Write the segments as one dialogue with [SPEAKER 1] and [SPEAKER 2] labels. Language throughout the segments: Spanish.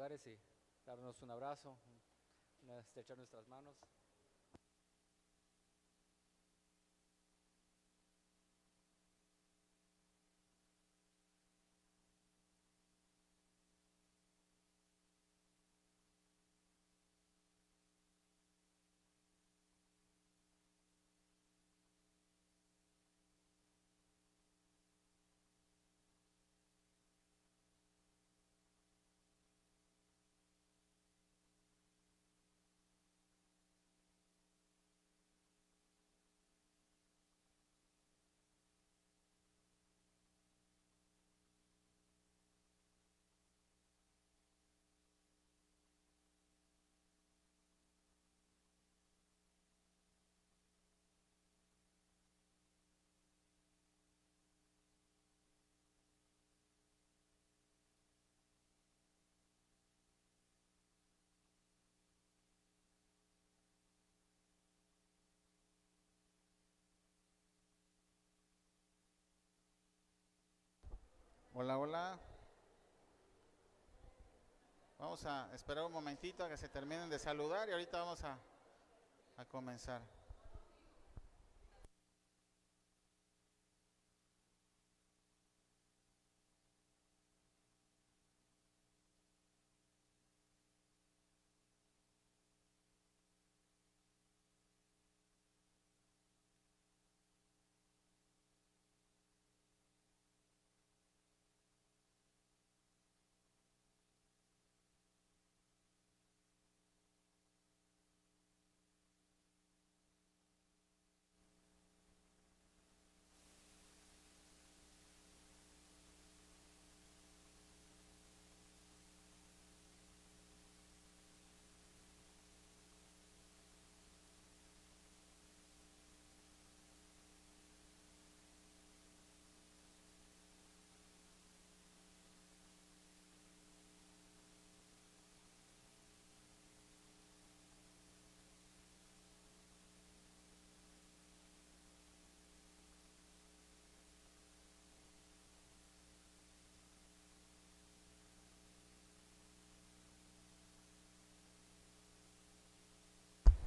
[SPEAKER 1] lugares y darnos un abrazo, estrechar nuestras manos.
[SPEAKER 2] Hola, hola. Vamos a esperar un momentito a que se terminen de saludar y ahorita vamos a comenzar.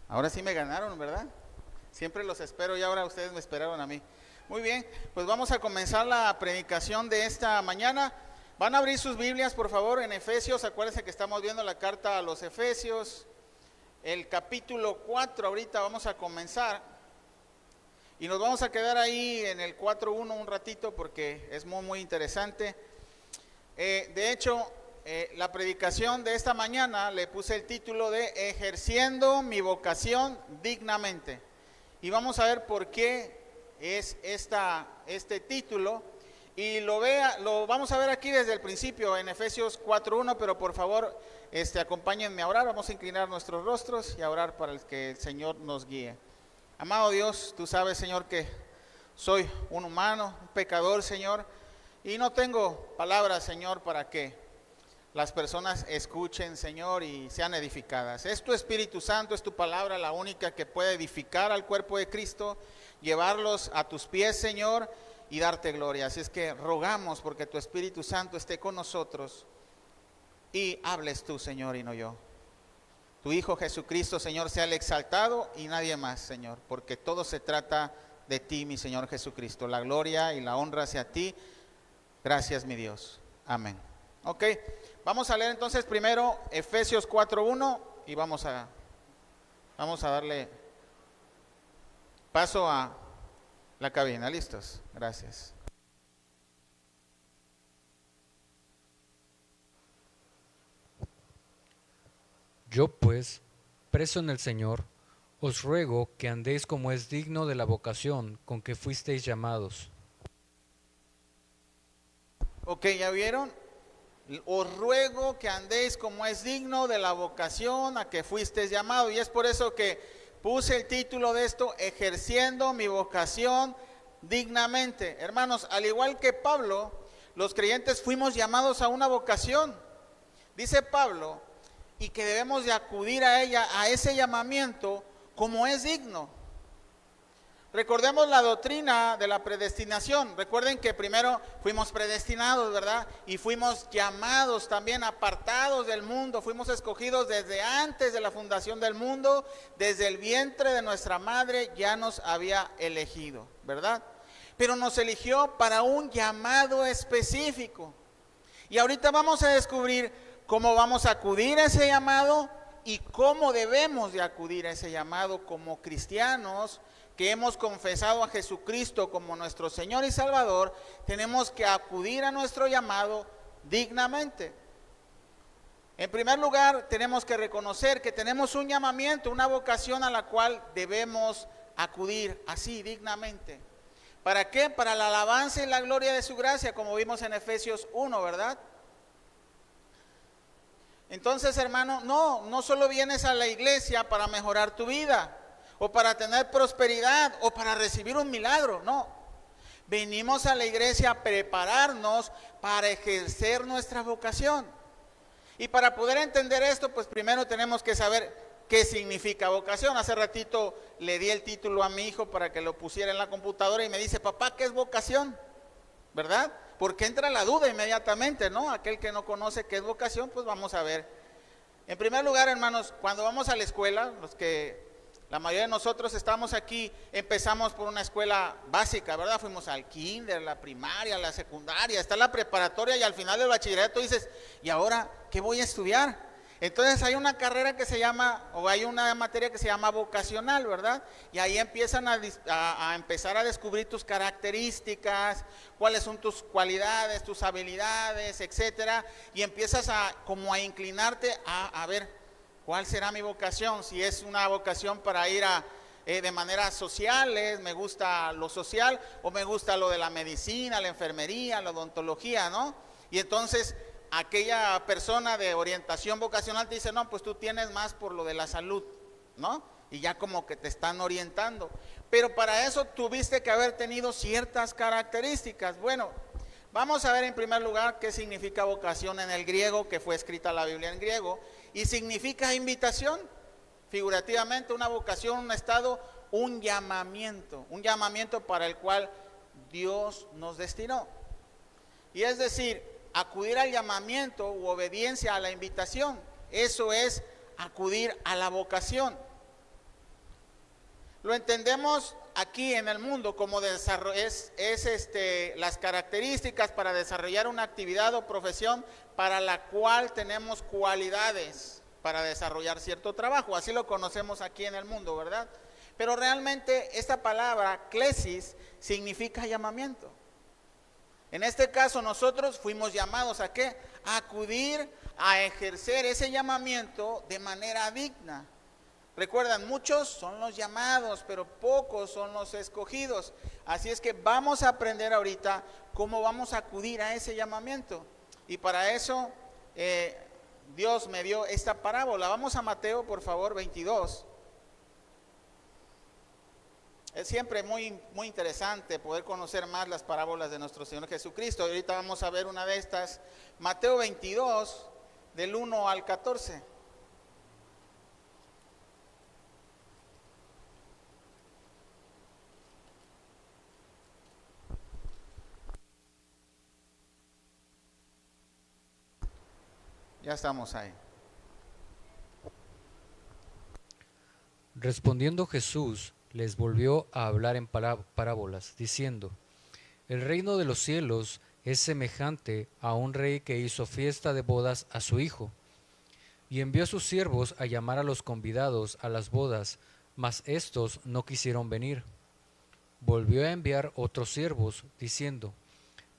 [SPEAKER 2] Ahora sí me ganaron, ¿verdad? Siempre los espero y ahora ustedes me esperaron a mí. Muy bien, pues vamos a comenzar la predicación de esta mañana. Van a abrir sus Biblias, por favor, en Efesios. Acuérdense que estamos viendo la carta a los Efesios, el capítulo 4. Ahorita vamos a comenzar. Y nos vamos a quedar ahí en el 4:1 un ratito porque es muy, muy interesante. De hecho, la predicación de esta mañana le puse el título de Ejerciendo mi vocación dignamente. Y vamos a ver por qué es este título. Y lo vamos a ver aquí desde el principio en Efesios 4:1, pero por favor acompáñenme a orar. Vamos a inclinar nuestros rostros y a orar para que el Señor nos guíe. Amado Dios, tú sabes, Señor, que soy un humano, un pecador, Señor, y no tengo palabras, Señor, para que las personas escuchen, Señor, y sean edificadas. Es tu Espíritu Santo, es tu palabra la única que puede edificar al cuerpo de Cristo, llevarlos a tus pies, Señor, y darte gloria. Así es que rogamos porque tu Espíritu Santo esté con nosotros y hables tú, Señor, y no yo. Tu Hijo Jesucristo, Señor, sea el exaltado y nadie más, Señor, porque todo se trata de ti, mi Señor Jesucristo. La gloria y la honra hacia ti. Gracias, mi Dios. Amén. Ok, vamos a leer entonces primero Efesios 4:1 y vamos a darle paso a la cabina. ¿Listos? Gracias.
[SPEAKER 1] Yo pues, preso en el Señor, os ruego que andéis como es digno de la vocación con que fuisteis llamados.
[SPEAKER 2] Ok, ¿ya vieron? Os ruego que andéis como es digno de la vocación a que fuisteis llamado. Y es por eso que puse el título de esto, Ejerciendo mi vocación dignamente. Hermanos, al igual que Pablo, los creyentes fuimos llamados a una vocación. Dice Pablo, y que debemos de acudir a ella, a ese llamamiento, como es digno. Recordemos la doctrina de la predestinación. Recuerden que primero fuimos predestinados, ¿verdad? Y fuimos llamados también, apartados del mundo. Fuimos escogidos desde antes de la fundación del mundo. Desde el vientre de nuestra madre ya nos había elegido, ¿verdad? Pero nos eligió para un llamado específico. Y ahorita vamos a descubrir cómo vamos a acudir a ese llamado y cómo debemos de acudir a ese llamado como cristianos que hemos confesado a Jesucristo como nuestro Señor y Salvador. Tenemos que acudir a nuestro llamado dignamente. En primer lugar, tenemos que reconocer que tenemos un llamamiento, una vocación a la cual debemos acudir así, dignamente. ¿Para qué? Para la alabanza y la gloria de su gracia, como vimos en Efesios 1, ¿verdad? Entonces, hermano, no solo vienes a la iglesia para mejorar tu vida, o para tener prosperidad, o para recibir un milagro, no. Venimos a la iglesia a prepararnos para ejercer nuestra vocación. Y para poder entender esto, pues primero tenemos que saber qué significa vocación. Hace ratito le di el título a mi hijo para que lo pusiera en la computadora y me dice, papá, ¿qué es vocación? ¿Verdad? Porque entra la duda inmediatamente, ¿no? Aquel que no conoce qué es vocación, pues vamos a ver. En primer lugar, hermanos, cuando vamos a la escuela, la mayoría de nosotros estamos aquí, empezamos por una escuela básica, ¿verdad? Fuimos al kinder, la primaria, la secundaria, está la preparatoria y al final del bachillerato dices, ¿y ahora qué voy a estudiar? Entonces hay una carrera que se llama, o hay una materia que se llama vocacional, ¿verdad? Y ahí empiezan a empezar a descubrir tus características, cuáles son tus cualidades, tus habilidades, etcétera, y empiezas como a inclinarte a ver, ¿cuál será mi vocación? Si es una vocación para ir de maneras sociales, me gusta lo social, o me gusta lo de la medicina, la enfermería, la odontología, ¿no? Y entonces aquella persona de orientación vocacional te dice, no, pues tú tienes más por lo de la salud, ¿no? Y ya como que te están orientando. Pero para eso tuviste que haber tenido ciertas características. Bueno, vamos a ver en primer lugar qué significa vocación en el griego, que fue escrita la Biblia en griego. Y significa invitación, figurativamente una vocación, un estado, un llamamiento para el cual Dios nos destinó. Y es decir, acudir al llamamiento u obediencia a la invitación, eso es acudir a la vocación. Lo entendemos aquí en el mundo como las características para desarrollar una actividad o profesión para la cual tenemos cualidades para desarrollar cierto trabajo. Así lo conocemos aquí en el mundo, ¿verdad? Pero realmente esta palabra, klesis, significa llamamiento. En este caso nosotros fuimos llamados ¿a qué? A acudir a ejercer ese llamamiento de manera digna. Recuerdan, muchos son los llamados, pero pocos son los escogidos. Así es que vamos a aprender ahorita cómo vamos a acudir a ese llamamiento. Y para eso Dios me dio esta parábola. Vamos a Mateo, por favor, 22. Es siempre muy interesante poder conocer más las parábolas de nuestro Señor Jesucristo. Y ahorita vamos a ver una de estas. Mateo 22, del 1 al 14. Ya estamos ahí.
[SPEAKER 1] Respondiendo Jesús, les volvió a hablar en parábolas, diciendo, el reino de los cielos es semejante a un rey que hizo fiesta de bodas a su hijo, y envió a sus siervos a llamar a los convidados a las bodas, mas éstos no quisieron venir. Volvió a enviar otros siervos, diciendo,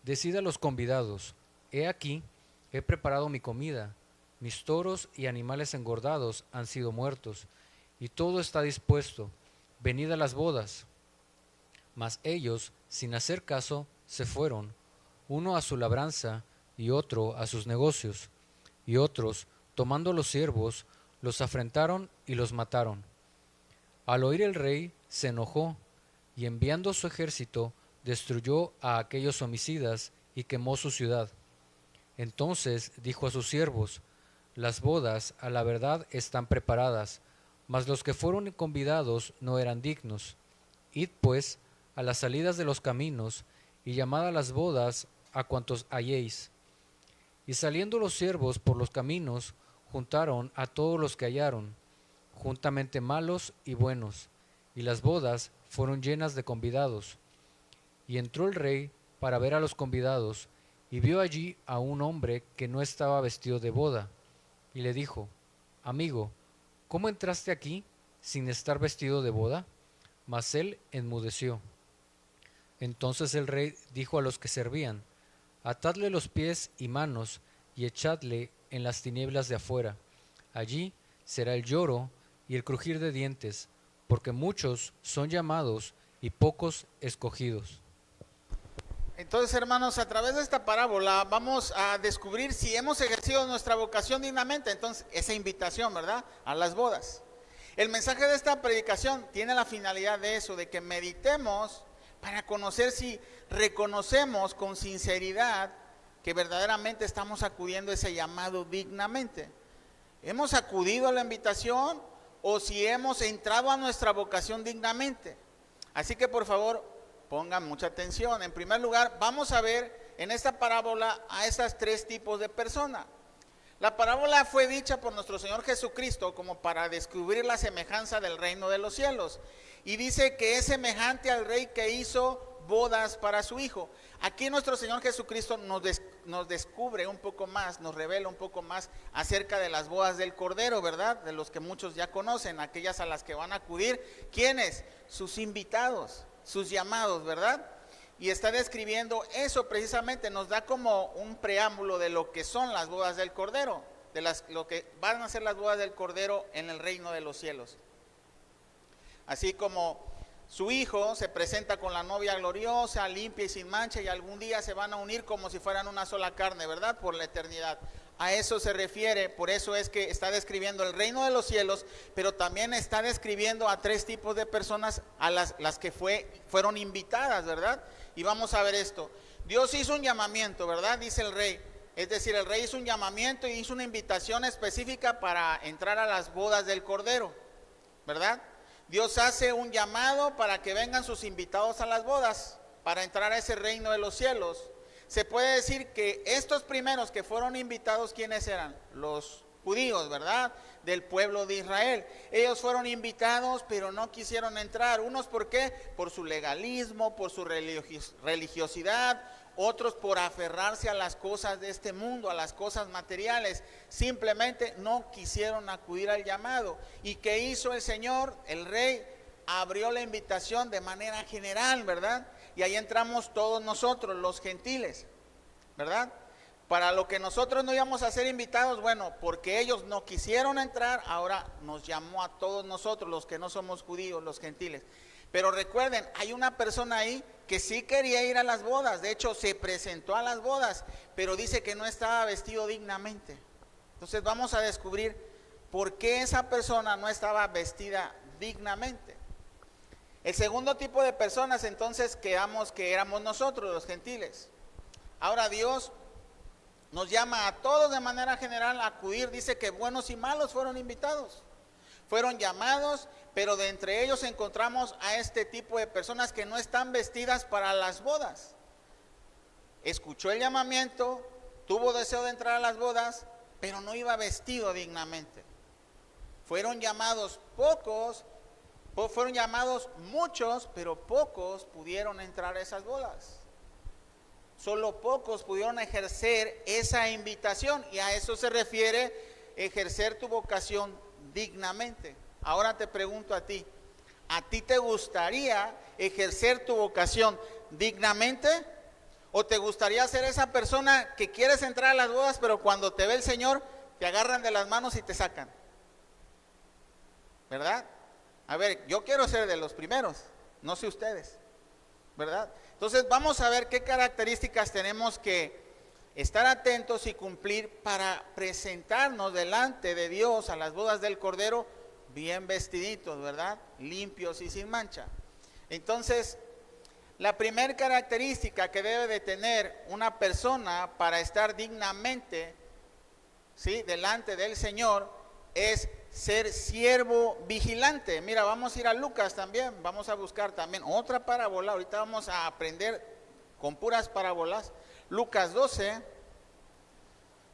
[SPEAKER 1] decid a los convidados, he aquí, he preparado mi comida, mis toros y animales engordados han sido muertos, y todo está dispuesto, venid a las bodas. Mas ellos, sin hacer caso, se fueron, uno a su labranza y otro a sus negocios. Y otros, tomando los siervos, los afrentaron y los mataron. Al oír el rey, se enojó, y enviando su ejército, destruyó a aquellos homicidas y quemó su ciudad. Entonces dijo a sus siervos, las bodas a la verdad están preparadas, mas los que fueron convidados no eran dignos. Id pues a las salidas de los caminos, y llamad a las bodas a cuantos halléis. Y saliendo los siervos por los caminos, juntaron a todos los que hallaron, juntamente malos y buenos, y las bodas fueron llenas de convidados. Y entró el rey para ver a los convidados, y vio allí a un hombre que no estaba vestido de boda, y le dijo: Amigo, ¿cómo entraste aquí sin estar vestido de boda? Mas él enmudeció. Entonces el rey dijo a los que servían: Atadle los pies y manos, y echadle en las tinieblas de afuera. Allí será el lloro y el crujir de dientes, porque muchos son llamados y pocos escogidos.
[SPEAKER 2] Entonces, hermanos, a través de esta parábola vamos a descubrir si hemos ejercido nuestra vocación dignamente. Entonces, esa invitación, ¿verdad?, a las bodas. El mensaje de esta predicación tiene la finalidad de eso, de que meditemos para conocer si reconocemos con sinceridad que verdaderamente estamos acudiendo a ese llamado dignamente. ¿Hemos acudido a la invitación o si hemos entrado a nuestra vocación dignamente? Así que por favor, pongan mucha atención. En primer lugar, vamos a ver en esta parábola a estos tres tipos de personas. La parábola fue dicha por nuestro Señor Jesucristo como para descubrir la semejanza del reino de los cielos. Y dice que es semejante al rey que hizo bodas para su hijo. Aquí nuestro Señor Jesucristo nos descubre un poco más, nos revela un poco más acerca de las bodas del Cordero, ¿verdad? De los que muchos ya conocen, aquellas a las que van a acudir. ¿Quiénes? Sus invitados, sus llamados, ¿verdad? Y está describiendo eso precisamente, nos da como un preámbulo de lo que son las bodas del Cordero, de lo que van a ser las bodas del Cordero en el reino de los cielos. Así como su hijo se presenta con la novia gloriosa, limpia y sin mancha, y algún día se van a unir como si fueran una sola carne, ¿verdad? Por la eternidad. A eso se refiere, por eso es que está describiendo el reino de los cielos, pero también está describiendo a tres tipos de personas, a las que fueron invitadas, ¿verdad? Y vamos a ver esto. Dios hizo un llamamiento, ¿verdad? Dice el rey. Es decir, el rey hizo un llamamiento y hizo una invitación específica para entrar a las bodas del Cordero, ¿verdad? Dios hace un llamado para que vengan sus invitados a las bodas, para entrar a ese reino de los cielos. Se puede decir que estos primeros que fueron invitados, ¿quiénes eran? Los judíos, ¿verdad? Del pueblo de Israel. Ellos fueron invitados, pero no quisieron entrar. Unos, ¿por qué? Por su legalismo, por su religiosidad. Otros por aferrarse a las cosas de este mundo, a las cosas materiales. Simplemente no quisieron acudir al llamado. ¿Y qué hizo el Señor? El rey abrió la invitación de manera general, ¿verdad? Y ahí entramos todos nosotros, los gentiles, ¿verdad? Para lo que nosotros no íbamos a ser invitados, bueno, porque ellos no quisieron entrar, ahora nos llamó a todos nosotros, los que no somos judíos, los gentiles. Pero recuerden, hay una persona ahí que sí quería ir a las bodas, de hecho se presentó a las bodas, pero dice que no estaba vestido dignamente. Entonces vamos a descubrir por qué esa persona no estaba vestida dignamente. El segundo tipo de personas entonces quedamos que éramos nosotros, los gentiles. Ahora Dios nos llama a todos de manera general a acudir, dice que buenos y malos fueron invitados. Fueron llamados, pero de entre ellos encontramos a este tipo de personas que no están vestidas para las bodas. Escuchó el llamamiento, tuvo deseo de entrar a las bodas, pero no iba vestido dignamente. Fueron llamados pocos, fueron llamados muchos, pero pocos pudieron entrar a esas bodas. Solo pocos pudieron ejercer esa invitación, y a eso se refiere ejercer tu vocación dignamente. Ahora te pregunto ¿a ti te gustaría ejercer tu vocación dignamente? ¿O te gustaría ser esa persona que quieres entrar a las bodas, pero cuando te ve el Señor, te agarran de las manos y te sacan? ¿Verdad? A ver, yo quiero ser de los primeros, no sé ustedes, ¿verdad? Entonces vamos a ver qué características tenemos que estar atentos y cumplir para presentarnos delante de Dios a las bodas del Cordero bien vestiditos, ¿verdad? Limpios y sin mancha. Entonces, la primera característica que debe de tener una persona para estar dignamente, ¿sí?, delante del Señor, es ser siervo vigilante. Mira, vamos a ir a Lucas también, vamos a buscar también otra parábola. Ahorita vamos a aprender con puras parábolas. Lucas 12,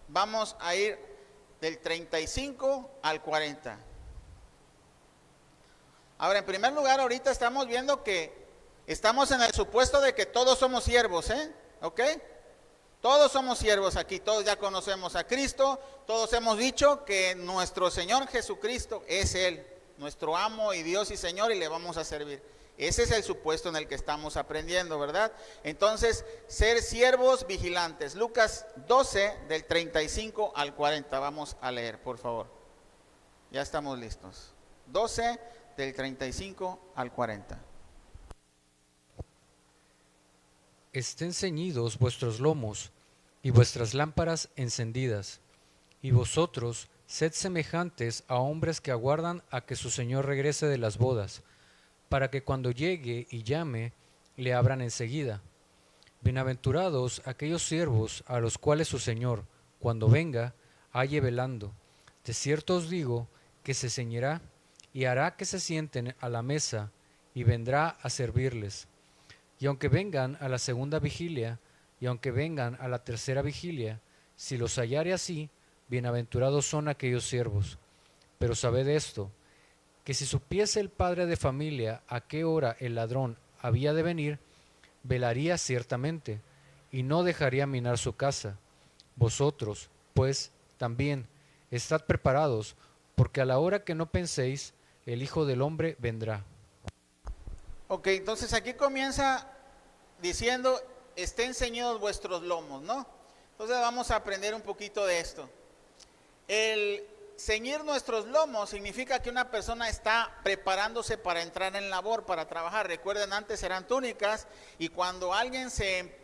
[SPEAKER 2] vamos a ir del 35 al 40. Ahora, en primer lugar, ahorita estamos viendo que estamos en el supuesto de que todos somos siervos, ¿ok? Todos somos siervos aquí, todos ya conocemos a Cristo, todos hemos dicho que nuestro Señor Jesucristo es Él, nuestro amo y Dios y Señor, y le vamos a servir. Ese es el supuesto en el que estamos aprendiendo, ¿verdad? Entonces, ser siervos vigilantes. Lucas 12, del 35 al 40, vamos a leer, por favor. Ya estamos listos. 12, del 35 al 40.
[SPEAKER 1] Estén ceñidos vuestros lomos y vuestras lámparas encendidas, y vosotros sed semejantes a hombres que aguardan a que su señor regrese de las bodas, para que cuando llegue y llame, le abran enseguida. Bienaventurados aquellos siervos a los cuales su señor, cuando venga, halle velando. De cierto os digo que se ceñirá y hará que se sienten a la mesa, y vendrá a servirles. Y aunque vengan a la segunda vigilia, y aunque vengan a la tercera vigilia, si los hallare así, bienaventurados son aquellos siervos. Pero sabed esto, que si supiese el padre de familia a qué hora el ladrón había de venir, velaría ciertamente, y no dejaría minar su casa. Vosotros, pues, también, estad preparados, porque a la hora que no penséis, el Hijo del Hombre vendrá.
[SPEAKER 2] Ok, entonces aquí comienza diciendo, estén ceñidos vuestros lomos, ¿no? Entonces vamos a aprender un poquito de esto. El ceñir nuestros lomos significa que una persona está preparándose para entrar en labor, para trabajar. Recuerden, antes eran túnicas, y cuando alguien se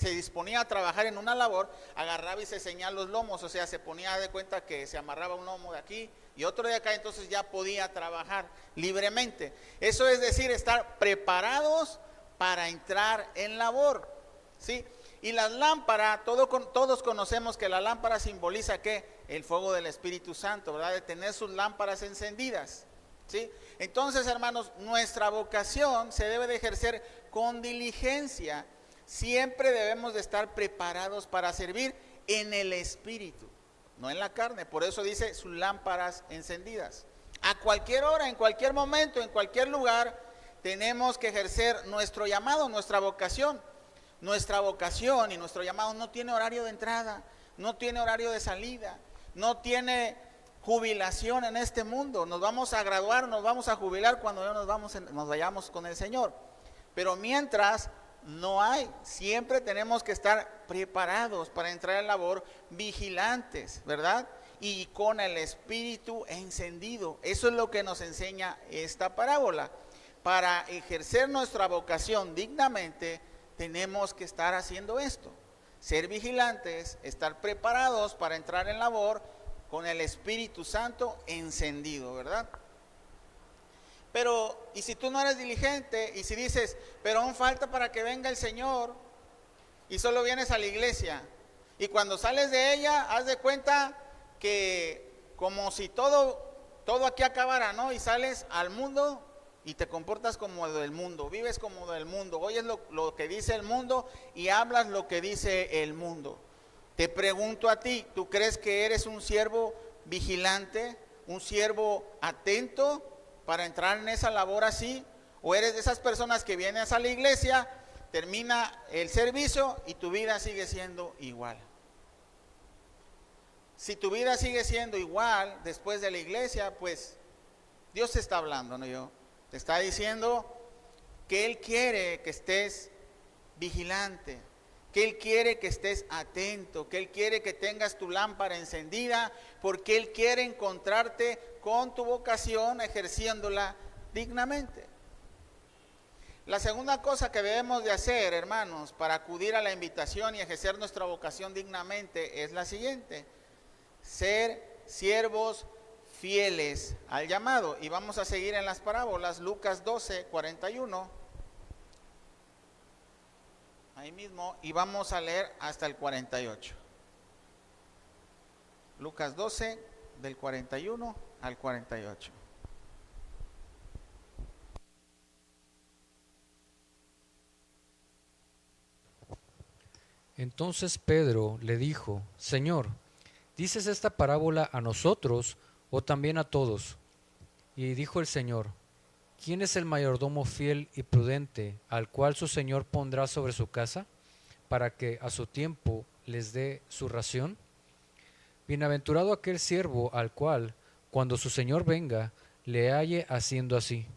[SPEAKER 2] disponía a trabajar en una labor, agarraba y se ceñía los lomos, o sea, se ponía de cuenta que se amarraba un lomo de aquí y otro de acá, entonces ya podía trabajar libremente. Eso es decir, estar preparados para entrar en labor, ¿sí? Y las lámparas, todos conocemos que la lámpara simboliza ¿qué? El fuego del Espíritu Santo, ¿verdad? De tener sus lámparas encendidas, ¿sí? Entonces, hermanos, nuestra vocación se debe de ejercer con diligencia. Siempre debemos de estar preparados para servir en el Espíritu, no en la carne. Por eso dice sus lámparas encendidas. A cualquier hora, en cualquier momento, en cualquier lugar, tenemos que ejercer nuestro llamado, nuestra vocación. Nuestra vocación y nuestro llamado no tiene horario de entrada, no tiene horario de salida, no tiene jubilación en este mundo. Nos vamos a graduar, nos vamos a jubilar cuando ya nos vayamos con el Señor. Pero mientras no hay, siempre tenemos que estar preparados para entrar en labor, vigilantes, ¿verdad? Y con el espíritu encendido. Eso es lo que nos enseña esta parábola. Para ejercer nuestra vocación dignamente, tenemos que estar haciendo esto, ser vigilantes, estar preparados para entrar en labor con el Espíritu Santo encendido, ¿verdad? Pero, ¿y si tú no eres diligente? Y si dices, pero aún falta para que venga el Señor, y solo vienes a la iglesia, y cuando sales de ella, haz de cuenta que como si todo aquí acabara, ¿no? Y sales al mundo y te comportas como del mundo, vives como del mundo, oyes lo que dice el mundo y hablas lo que dice el mundo. Te pregunto a ti, ¿tú crees que eres un siervo vigilante, un siervo atento para entrar en esa labor así? ¿O eres de esas personas que vienes a la iglesia, termina el servicio y tu vida sigue siendo igual? Si tu vida sigue siendo igual después de la iglesia, pues Dios te está hablando, ¿no? Te está diciendo que Él quiere que estés vigilante, que Él quiere que estés atento, que Él quiere que tengas tu lámpara encendida, porque Él quiere encontrarte con tu vocación ejerciéndola dignamente. La segunda cosa que debemos de hacer, hermanos, para acudir a la invitación y ejercer nuestra vocación dignamente es la siguiente: ser siervos fieles al llamado. Y vamos a seguir en las parábolas, Lucas 12, 41. Ahí mismo, y vamos a leer hasta el 48. Lucas 12, del 41 al 48.
[SPEAKER 1] Entonces Pedro le dijo: Señor, ¿dices esta parábola a nosotros o también a todos? Y dijo el Señor: ¿Quién es el mayordomo fiel y prudente al cual su señor pondrá sobre su casa, para que a su tiempo les dé su ración? Bienaventurado aquel siervo al cual, cuando su señor venga, le halle haciendo así.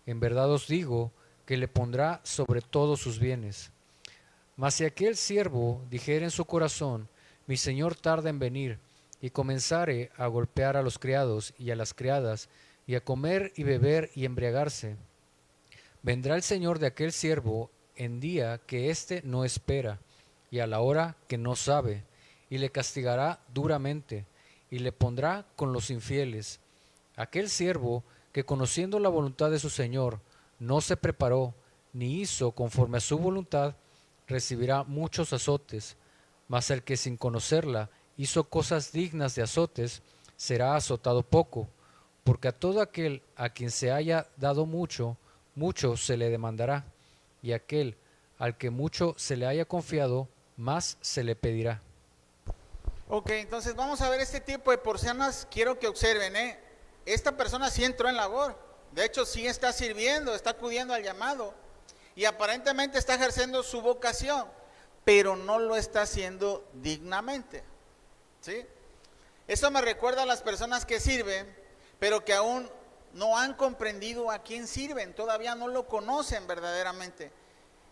[SPEAKER 1] En verdad os digo que le pondrá sobre todos sus bienes. Mas si aquel siervo dijere en su corazón: mi señor tarda en venir, y comenzare a golpear a los criados y a las criadas, y a comer y beber y embriagarse, vendrá el señor de aquel siervo en día que éste no espera, y a la hora que no sabe, y le castigará duramente, y le pondrá con los infieles. Aquel siervo que, conociendo la voluntad de su señor, no se preparó, ni hizo conforme a su voluntad, recibirá muchos azotes. Mas el que sin conocerla hizo cosas dignas de azotes, será azotado poco, porque a todo aquel a quien se haya dado mucho, mucho se le demandará, y aquel al que mucho se le haya confiado, más se le pedirá.
[SPEAKER 2] Ok, entonces vamos a ver este tipo de porciones. Quiero que observen, esta persona sí entró en labor. De hecho, sí está sirviendo, está acudiendo al llamado. Y aparentemente está ejerciendo su vocación, pero no lo está haciendo dignamente. ¿Sí? Eso me recuerda a las personas que sirven, pero que aún no han comprendido a quién sirven, todavía no lo conocen verdaderamente.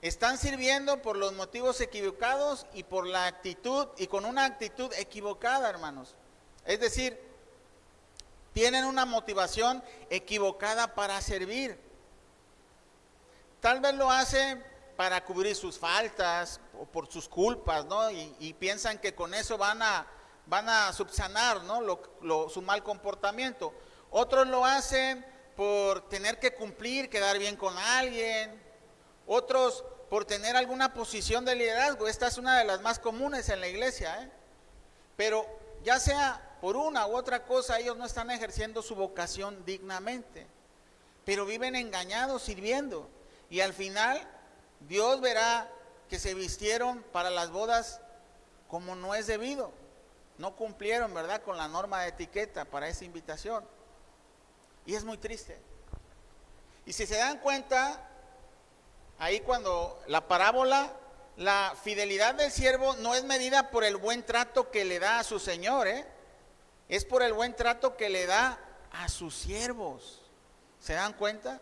[SPEAKER 2] Están sirviendo por los motivos equivocados y por la actitud, y con una actitud equivocada, hermanos. Es decir, tienen una motivación equivocada para servir. Tal vez lo hacen para cubrir sus faltas o por sus culpas, ¿no? Y piensan que con eso van a subsanar, ¿no? Su mal comportamiento. Otros lo hacen por tener que cumplir, quedar bien con alguien. Otros por tener alguna posición de liderazgo. Esta es una de las más comunes en la iglesia, Pero ya sea por una u otra cosa, ellos no están ejerciendo su vocación dignamente, pero viven engañados sirviendo. Y al final, Dios verá que se vistieron para las bodas como no es debido. No cumplieron, ¿verdad?, con la norma de etiqueta para esa invitación. Y es muy triste. Y si se dan cuenta, ahí cuando la parábola, la fidelidad del siervo no es medida por el buen trato que le da a su señor, es por el buen trato que le da a sus siervos. ¿Se dan cuenta?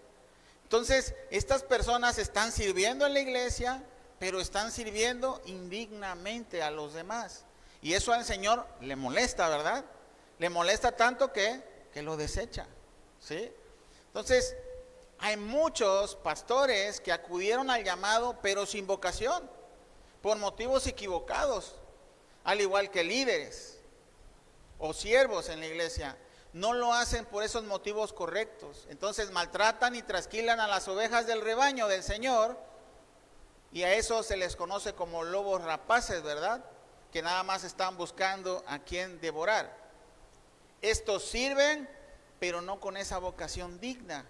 [SPEAKER 2] Entonces, estas personas están sirviendo en la iglesia, pero están sirviendo indignamente a los demás. Y eso al Señor le molesta, ¿verdad? Le molesta tanto que lo desecha, ¿sí? Entonces, hay muchos pastores que acudieron al llamado, pero sin vocación, por motivos equivocados, al igual que líderes o siervos en la iglesia. No lo hacen por esos motivos correctos. Entonces maltratan y trasquilan a las ovejas del rebaño del Señor, y a eso se les conoce como lobos rapaces, ¿verdad? Que nada más están buscando a quien devorar. Estos sirven, pero no con esa vocación digna.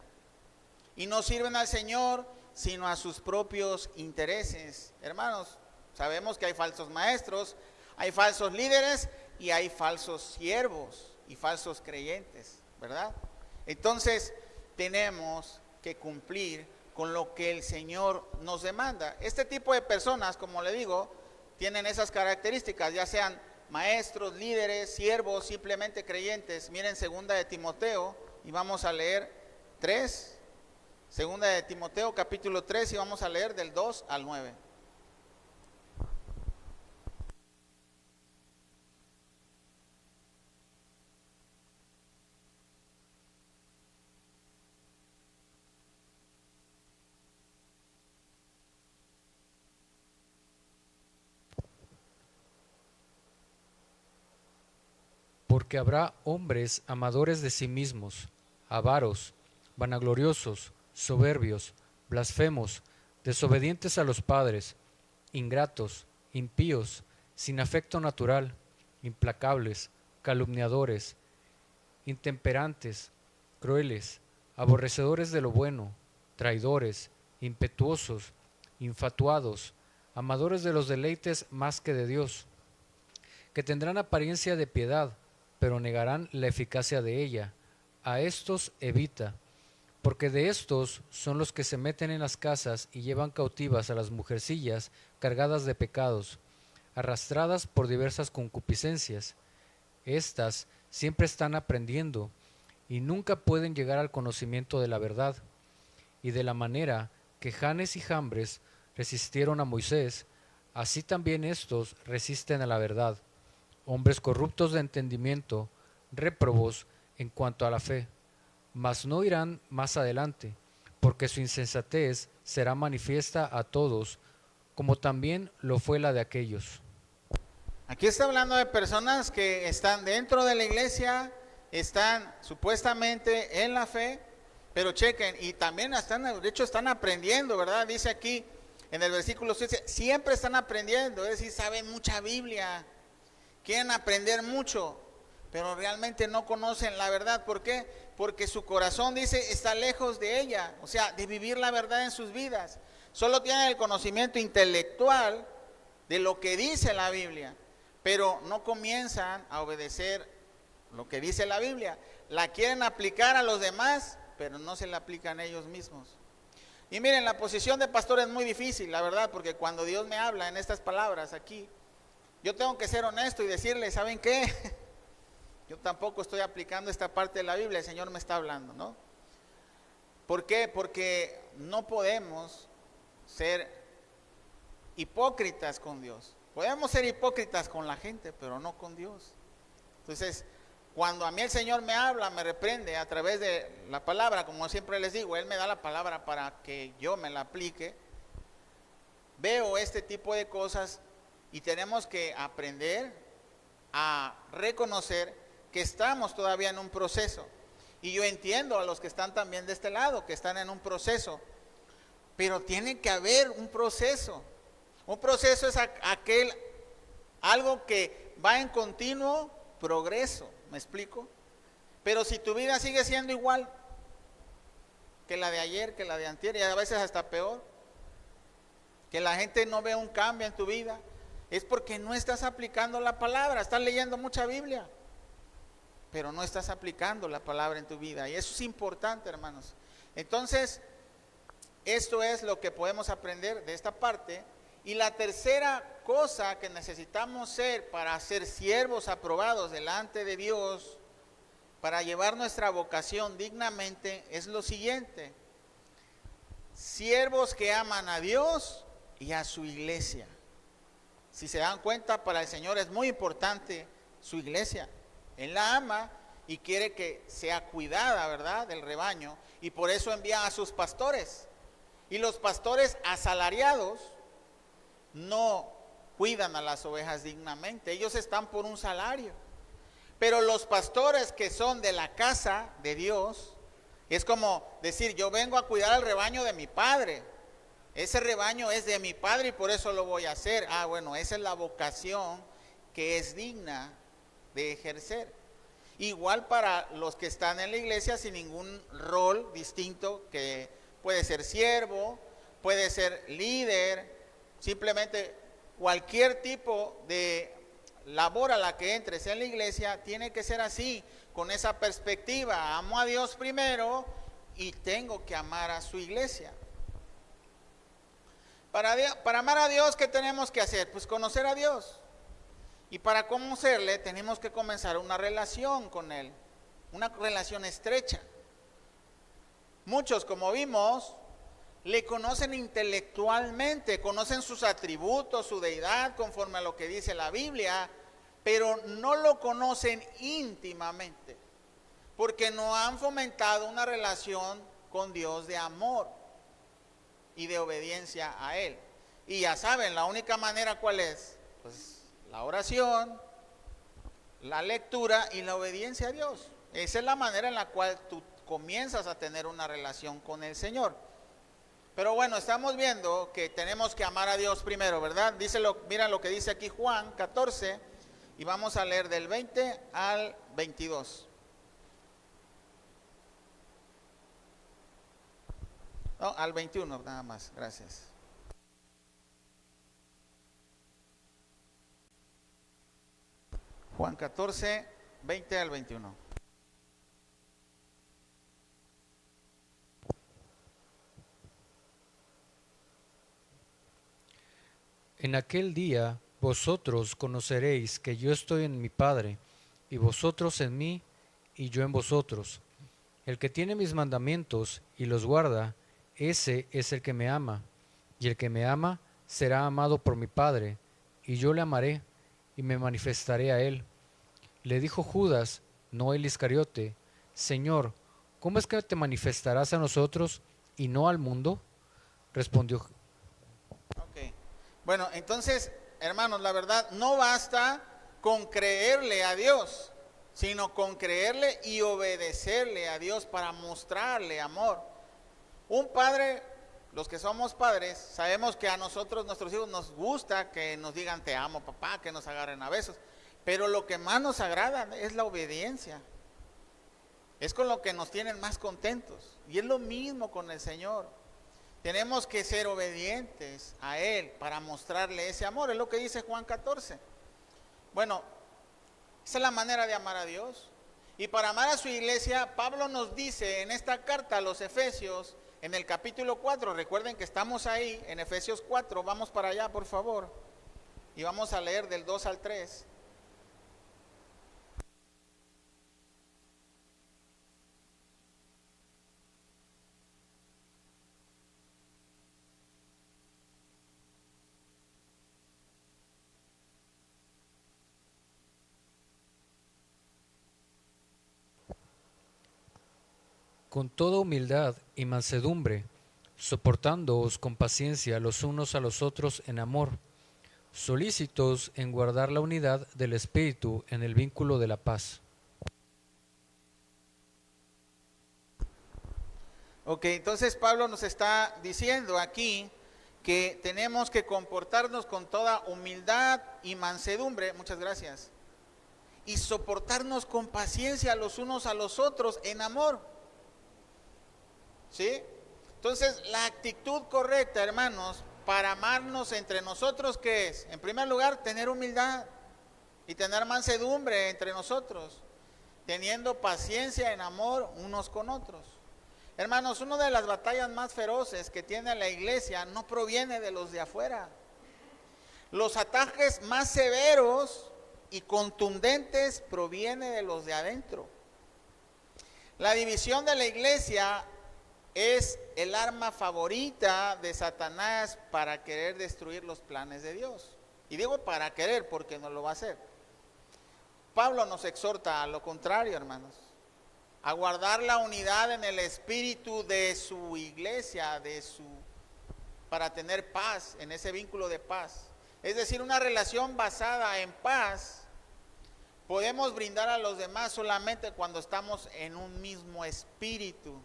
[SPEAKER 2] Y no sirven al Señor, sino a sus propios intereses. Hermanos, sabemos que hay falsos maestros, hay falsos líderes y hay falsos siervos y falsos creyentes, ¿verdad? Entonces, tenemos que cumplir con lo que el Señor nos demanda. Este tipo de personas, como le digo, tienen esas características, ya sean maestros, líderes, siervos, simplemente creyentes. Miren 2 de Timoteo, y vamos a leer 3, 2 de Timoteo capítulo 3, y vamos a leer del 2 al 9.
[SPEAKER 1] Porque habrá hombres amadores de sí mismos, avaros, vanagloriosos, soberbios, blasfemos, desobedientes a los padres, ingratos, impíos, sin afecto natural, implacables, calumniadores, intemperantes, crueles, aborrecedores de lo bueno, traidores, impetuosos, infatuados, amadores de los deleites más que de Dios, que tendrán apariencia de piedad, pero negarán la eficacia de ella. A estos evita, porque de estos son los que se meten en las casas y llevan cautivas a las mujercillas cargadas de pecados, arrastradas por diversas concupiscencias. Estas siempre están aprendiendo y nunca pueden llegar al conocimiento de la verdad. Y de la manera que Janes y Jambres resistieron a Moisés, así también estos resisten a la verdad, hombres corruptos de entendimiento, réprobos en cuanto a la fe, mas no irán más adelante, porque su insensatez será manifiesta a todos, como también lo fue la de aquellos.
[SPEAKER 2] Aquí está hablando de personas que están dentro de la iglesia, están supuestamente en la fe, pero chequen, y también están, de hecho están aprendiendo, ¿verdad? Dice aquí en el versículo 7, siempre están aprendiendo, es decir, saben mucha Biblia, quieren aprender mucho, pero realmente no conocen la verdad. ¿Por qué? Porque su corazón, dice, está lejos de ella, o sea, de vivir la verdad en sus vidas. Solo tienen el conocimiento intelectual de lo que dice la Biblia, pero no comienzan a obedecer lo que dice la Biblia. La quieren aplicar a los demás, pero no se la aplican ellos mismos. Y miren, la posición de pastor es muy difícil, la verdad, porque cuando Dios me habla en estas palabras aquí, yo tengo que ser honesto y decirle, ¿saben qué? Yo tampoco estoy aplicando esta parte de la Biblia, el Señor me está hablando, ¿no? ¿Por qué? Porque no podemos ser hipócritas con Dios. Podemos ser hipócritas con la gente, pero no con Dios. Entonces, cuando a mí el Señor me habla, me reprende a través de la palabra, como siempre les digo, Él me da la palabra para que yo me la aplique. Veo este tipo de cosas y tenemos que aprender a reconocer que estamos todavía en un proceso. Y yo entiendo a los que están también de este lado, que están en un proceso, pero tiene que haber un proceso. Un proceso es algo que va en continuo progreso, ¿me explico? Pero si tu vida sigue siendo igual que la de ayer, que la de antier, y a veces hasta peor, que la gente no ve un cambio en tu vida, es porque no estás aplicando la palabra. Estás leyendo mucha Biblia, pero no estás aplicando la palabra en tu vida, y eso es importante, hermanos. Entonces, esto es lo que podemos aprender de esta parte. Y la tercera cosa que necesitamos ser para ser siervos aprobados delante de Dios, para llevar nuestra vocación dignamente, es lo siguiente: siervos que aman a Dios y a su iglesia. Si se dan cuenta, para el Señor es muy importante su iglesia. Él la ama y quiere que sea cuidada, ¿verdad?, del rebaño, y por eso envía a sus pastores. Y los pastores asalariados no cuidan a las ovejas dignamente, ellos están por un salario. Pero los pastores que son de la casa de Dios, es como decir, yo vengo a cuidar al rebaño de mi padre, ese rebaño es de mi padre y por eso lo voy a hacer. Bueno, esa es la vocación que es digna de ejercer. Igual para los que están en la iglesia sin ningún rol distinto, que puede ser siervo, puede ser líder, simplemente cualquier tipo de labor a la que entres en la iglesia, tiene que ser así, con esa perspectiva: amo a Dios primero y tengo que amar a su iglesia. Para amar a Dios, ¿qué tenemos que hacer? Pues conocer a Dios. Y para conocerle tenemos que comenzar una relación con Él, una relación estrecha. Muchos, como vimos, le conocen intelectualmente, conocen sus atributos, su deidad, conforme a lo que dice la Biblia, pero no lo conocen íntimamente, porque no han fomentado una relación con Dios de amor y de obediencia a Él. Y ya saben, la única manera, ¿cuál es? Pues la oración, la lectura y la obediencia a Dios. Esa es la manera en la cual tú comienzas a tener una relación con el Señor. Pero bueno, estamos viendo que tenemos que amar a Dios primero, ¿verdad? Mira lo que dice aquí Juan 14, y vamos a leer del 20 al 22. No, al 21 nada más, gracias. Juan 14, 20 al 21.
[SPEAKER 1] En aquel día vosotros conoceréis que yo estoy en mi Padre, y vosotros en mí, y yo en vosotros. El que tiene mis mandamientos y los guarda, ese es el que me ama, y el que me ama será amado por mi Padre, y yo le amaré, y me manifestaré a él. Le dijo Judas, no el Iscariote, Señor, ¿cómo es que te manifestarás a nosotros y no al mundo? Respondió.
[SPEAKER 2] Ok. Bueno, entonces, hermanos, la verdad, no basta con creerle a Dios, sino con creerle y obedecerle a Dios para mostrarle amor. Un padre, los que somos padres, sabemos que a nosotros, nuestros hijos, nos gusta que nos digan te amo, papá, que nos agarren a besos. Pero lo que más nos agrada es la obediencia. Es con lo que nos tienen más contentos. Y es lo mismo con el Señor. Tenemos que ser obedientes a Él para mostrarle ese amor. Es lo que dice Juan 14. Bueno, esa es la manera de amar a Dios. Y para amar a su iglesia, Pablo nos dice en esta carta a los Efesios, en el capítulo 4, recuerden que estamos ahí, en Efesios 4, vamos para allá por favor. Y vamos a leer del 2 al 3.
[SPEAKER 1] Con toda humildad y mansedumbre, soportándoos con paciencia los unos a los otros en amor, solícitos en guardar la unidad del Espíritu en el vínculo de la paz.
[SPEAKER 2] Ok, entonces Pablo nos está diciendo aquí que tenemos que comportarnos con toda humildad y mansedumbre, muchas gracias, y soportarnos con paciencia los unos a los otros en amor. ¿Sí? Entonces, la actitud correcta, hermanos, para amarnos entre nosotros, ¿qué es? En primer lugar, tener humildad y tener mansedumbre entre nosotros, teniendo paciencia en amor unos con otros. Hermanos, una de las batallas más feroces que tiene la iglesia no proviene de los de afuera. Los ataques más severos y contundentes provienen de los de adentro. La división de la iglesia es el arma favorita de Satanás para querer destruir los planes de Dios. Y digo para querer porque no lo va a hacer. Pablo nos exhorta a lo contrario, hermanos, a guardar la unidad en el espíritu de su iglesia, para tener paz, en ese vínculo de paz. Es decir, una relación basada en paz podemos brindar a los demás solamente cuando estamos en un mismo espíritu.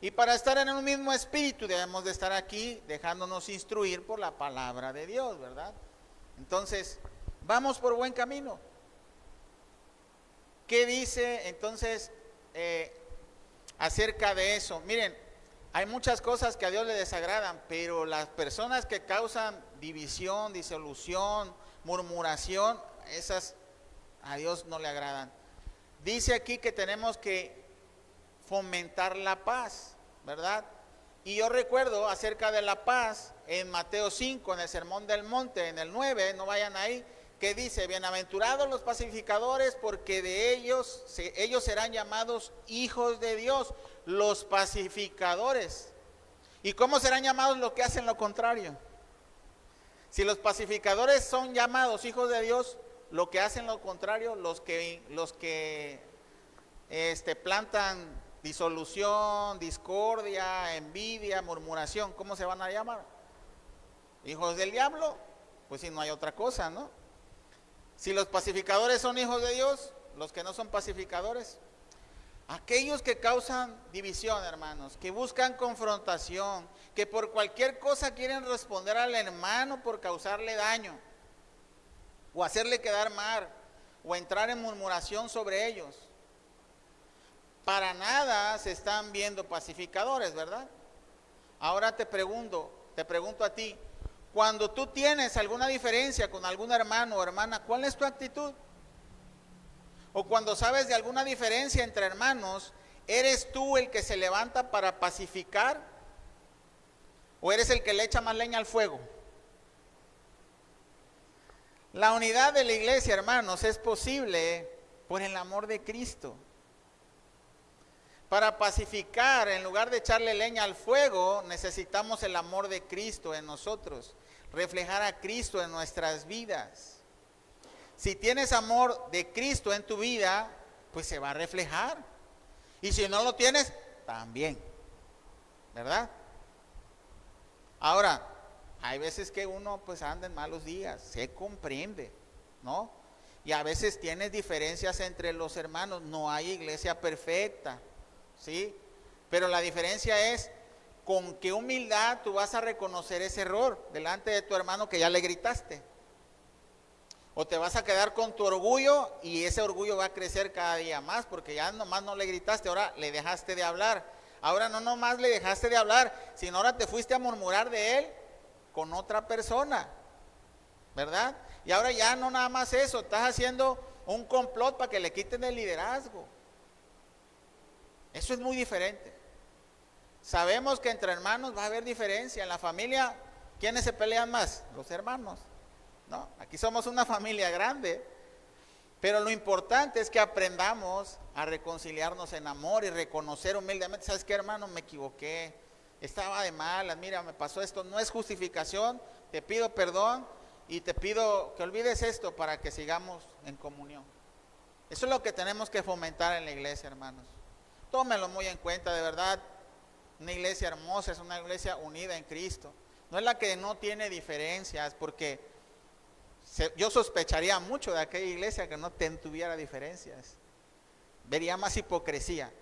[SPEAKER 2] Y para estar en un mismo espíritu debemos de estar aquí dejándonos instruir por la palabra de Dios, ¿verdad? Entonces, vamos por buen camino. ¿Qué dice entonces acerca de eso? Miren, hay muchas cosas que a Dios le desagradan, pero las personas que causan división, disolución, murmuración, esas a Dios no le agradan. Dice aquí que tenemos que fomentar la paz, ¿verdad? Y yo recuerdo acerca de la paz en Mateo 5, en el Sermón del Monte, en el 9, no vayan ahí, que dice, bienaventurados los pacificadores, porque de ellos serán llamados hijos de Dios, los pacificadores. ¿Y cómo serán llamados los que hacen lo contrario? Si los pacificadores son llamados hijos de Dios, lo que hacen lo contrario, los que plantan disolución, discordia, envidia, murmuración, ¿cómo se van a llamar? ¿Hijos del diablo? Pues si no hay otra cosa, ¿no? Si los pacificadores son hijos de Dios, los que no son pacificadores, aquellos que causan división, hermanos, que buscan confrontación, que por cualquier cosa quieren responder al hermano por causarle daño, o hacerle quedar mal, o entrar en murmuración sobre ellos, para nada se están viendo pacificadores, ¿verdad? Ahora te pregunto a ti, cuando tú tienes alguna diferencia con algún hermano o hermana, ¿cuál es tu actitud? O cuando sabes de alguna diferencia entre hermanos, ¿eres tú el que se levanta para pacificar? ¿O eres el que le echa más leña al fuego? La unidad de la iglesia, hermanos, es posible por el amor de Cristo. Para pacificar, en lugar de echarle leña al fuego, necesitamos el amor de Cristo en nosotros, reflejar a Cristo en nuestras vidas. Si tienes amor de Cristo en tu vida, pues se va a reflejar. Y si no lo tienes, también, ¿verdad? Ahora, hay veces que uno pues anda en malos días, se comprende, ¿no? Y a veces tienes diferencias entre los hermanos, no hay iglesia perfecta, ¿sí? Pero la diferencia es con qué humildad tú vas a reconocer ese error delante de tu hermano que ya le gritaste. O te vas a quedar con tu orgullo y ese orgullo va a crecer cada día más porque ya nomás no le gritaste, ahora le dejaste de hablar. Ahora no nomás le dejaste de hablar, sino ahora te fuiste a murmurar de él con otra persona, ¿verdad? Y ahora ya no nada más eso, estás haciendo un complot para que le quiten el liderazgo. Eso es muy diferente. Sabemos que entre hermanos va a haber diferencia. En la familia, ¿quiénes se pelean más? Los hermanos. No, aquí somos una familia grande. Pero lo importante es que aprendamos a reconciliarnos en amor y reconocer humildemente, ¿sabes qué, hermano? Me equivoqué, estaba de malas, mira, me pasó esto, no es justificación, te pido perdón y te pido que olvides esto para que sigamos en comunión. Eso es lo que tenemos que fomentar en la iglesia, hermanos. Tómenlo muy en cuenta, de verdad. Una iglesia hermosa es una iglesia unida en Cristo. No es la que no tiene diferencias, porque yo sospecharía mucho de aquella iglesia que no tuviera diferencias. Vería más hipocresía,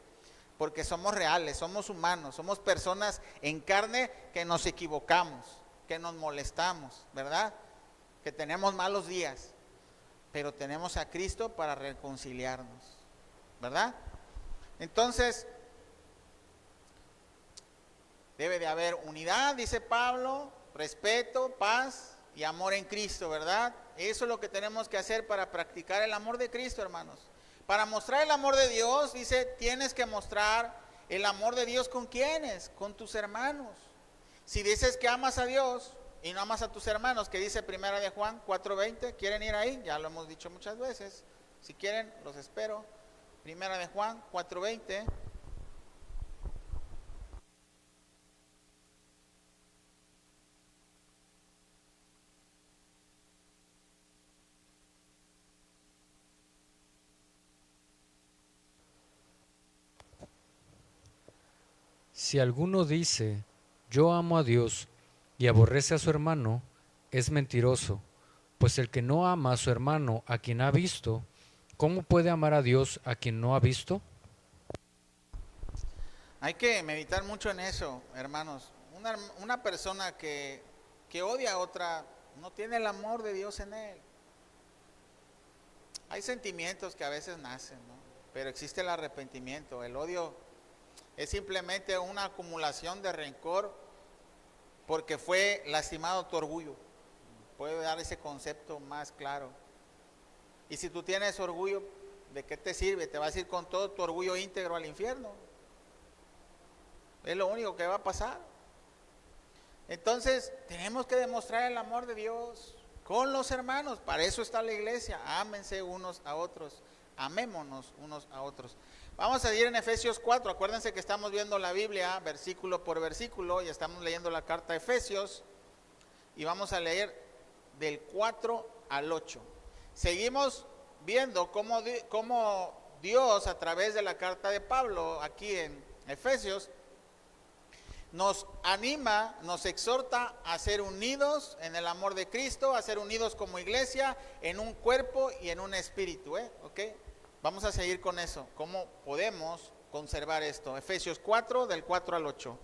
[SPEAKER 2] porque somos reales, somos humanos, somos personas en carne que nos equivocamos, que nos molestamos, ¿verdad? Que tenemos malos días, pero tenemos a Cristo para reconciliarnos, ¿verdad? Entonces, debe de haber unidad, dice Pablo, respeto, paz y amor en Cristo, ¿verdad? Eso es lo que tenemos que hacer para practicar el amor de Cristo, hermanos. Para mostrar el amor de Dios, dice, tienes que mostrar el amor de Dios ¿con quiénes? Con tus hermanos. Si dices que amas a Dios y no amas a tus hermanos, que dice Primera de Juan 4:20, ¿quieren ir ahí? Ya lo hemos dicho muchas veces. Si quieren, los espero. Primera de Juan 4:20.
[SPEAKER 1] Si alguno dice, yo amo a Dios y aborrece a su hermano, es mentiroso, pues el que no ama a su hermano a quien ha visto, ¿cómo puede amar a Dios a quien no ha visto?
[SPEAKER 2] Hay que meditar mucho en eso, hermanos. Una persona que odia a otra no tiene el amor de Dios en él. Hay sentimientos que a veces nacen, ¿no? Pero existe el arrepentimiento. El odio es simplemente una acumulación de rencor porque fue lastimado tu orgullo. Puedo dar ese concepto más claro. Y si tú tienes orgullo, ¿de qué te sirve? Te vas a ir con todo tu orgullo íntegro al infierno. Es lo único que va a pasar. Entonces, tenemos que demostrar el amor de Dios con los hermanos. Para eso está la iglesia. Ámense unos a otros. Amémonos unos a otros. Vamos a ir en Efesios 4. Acuérdense que estamos viendo la Biblia versículo por versículo y estamos leyendo la carta de Efesios. Y vamos a leer del 4 al 8. Seguimos viendo cómo Dios, a través de la carta de Pablo, aquí en Efesios, nos anima, nos exhorta a ser unidos en el amor de Cristo, a ser unidos como iglesia, en un cuerpo y en un espíritu, ¿ok? Vamos a seguir con eso. ¿Cómo podemos conservar esto? Efesios 4, del 4 al 8.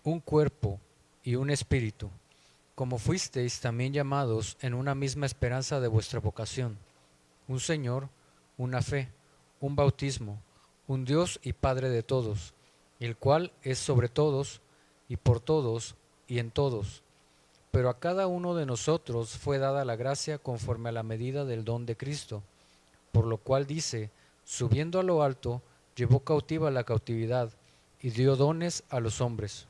[SPEAKER 1] Un cuerpo y un espíritu, como fuisteis también llamados en una misma esperanza de vuestra vocación, un Señor, una fe, un bautismo, un Dios y Padre de todos, el cual es sobre todos, y por todos, y en todos. Pero a cada uno de nosotros fue dada la gracia conforme a la medida del don de Cristo, por lo cual dice, subiendo a lo alto, llevó cautiva la cautividad, y dio dones a los hombres.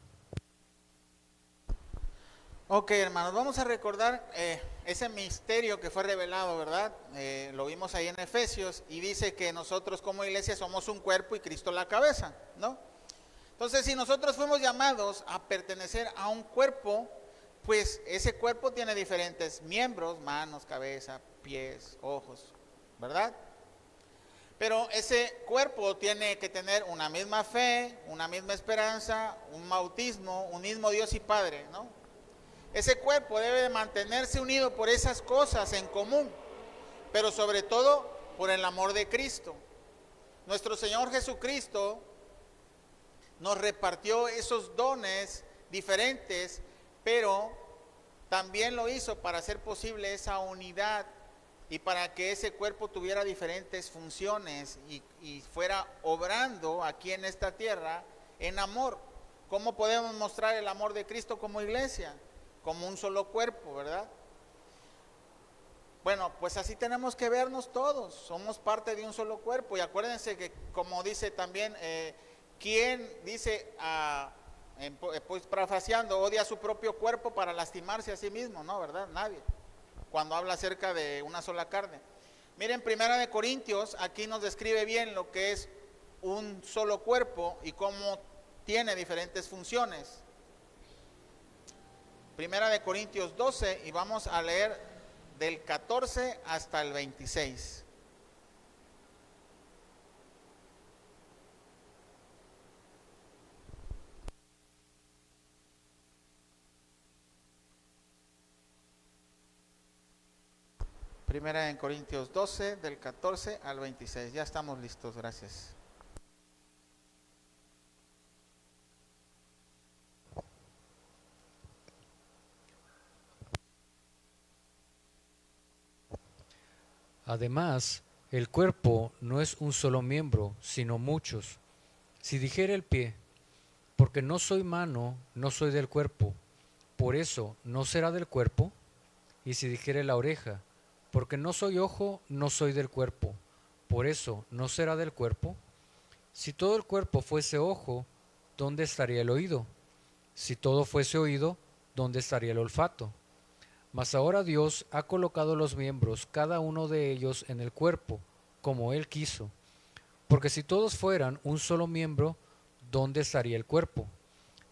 [SPEAKER 2] Ok, hermanos, vamos a recordar ese misterio que fue revelado, ¿verdad? Lo vimos ahí en Efesios y dice que nosotros como iglesia somos un cuerpo y Cristo la cabeza, ¿no? Entonces, si nosotros fuimos llamados a pertenecer a un cuerpo, pues ese cuerpo tiene diferentes miembros, manos, cabeza, pies, ojos, ¿verdad? Pero ese cuerpo tiene que tener una misma fe, una misma esperanza, un bautismo, un mismo Dios y Padre, ¿no? Ese cuerpo debe de mantenerse unido por esas cosas en común, pero sobre todo por el amor de Cristo. Nuestro Señor Jesucristo nos repartió esos dones diferentes, pero también lo hizo para hacer posible esa unidad y para que ese cuerpo tuviera diferentes funciones y fuera obrando aquí en esta tierra en amor. ¿Cómo podemos mostrar el amor de Cristo como iglesia? Como un solo cuerpo, ¿verdad? Bueno, pues así tenemos que vernos todos, somos parte de un solo cuerpo. Y acuérdense que como dice también, ¿quién dice, pues parafraseando, odia su propio cuerpo para lastimarse a sí mismo? No, ¿verdad? Nadie. Cuando habla acerca de una sola carne. Miren, Primera de Corintios, aquí nos describe bien lo que es un solo cuerpo y cómo tiene diferentes funciones. Primera de Corintios 12 y vamos a leer del 14 hasta el 26. Primera de Corintios 12 del 14 al 26. Ya estamos listos, gracias.
[SPEAKER 1] Además, el cuerpo no es un solo miembro, sino muchos. Si dijera el pie, porque no soy mano, no soy del cuerpo, por eso no será del cuerpo. Y si dijere la oreja, porque no soy ojo, no soy del cuerpo, por eso no será del cuerpo. Si todo el cuerpo fuese ojo, ¿dónde estaría el oído? Si todo fuese oído, ¿dónde estaría el olfato? Mas ahora Dios ha colocado los miembros, cada uno de ellos, en el cuerpo, como Él quiso. Porque si todos fueran un solo miembro, ¿dónde estaría el cuerpo?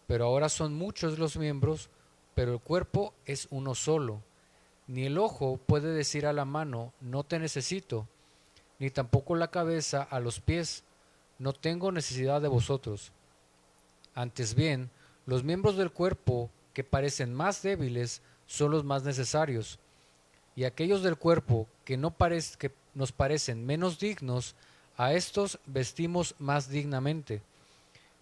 [SPEAKER 1] Pero ahora son muchos los miembros, pero el cuerpo es uno solo. Ni el ojo puede decir a la mano, no te necesito, ni tampoco la cabeza a los pies, no tengo necesidad de vosotros. Antes bien, los miembros del cuerpo que parecen más débiles son los más necesarios, y aquellos del cuerpo que nos parecen menos dignos, a estos vestimos más dignamente,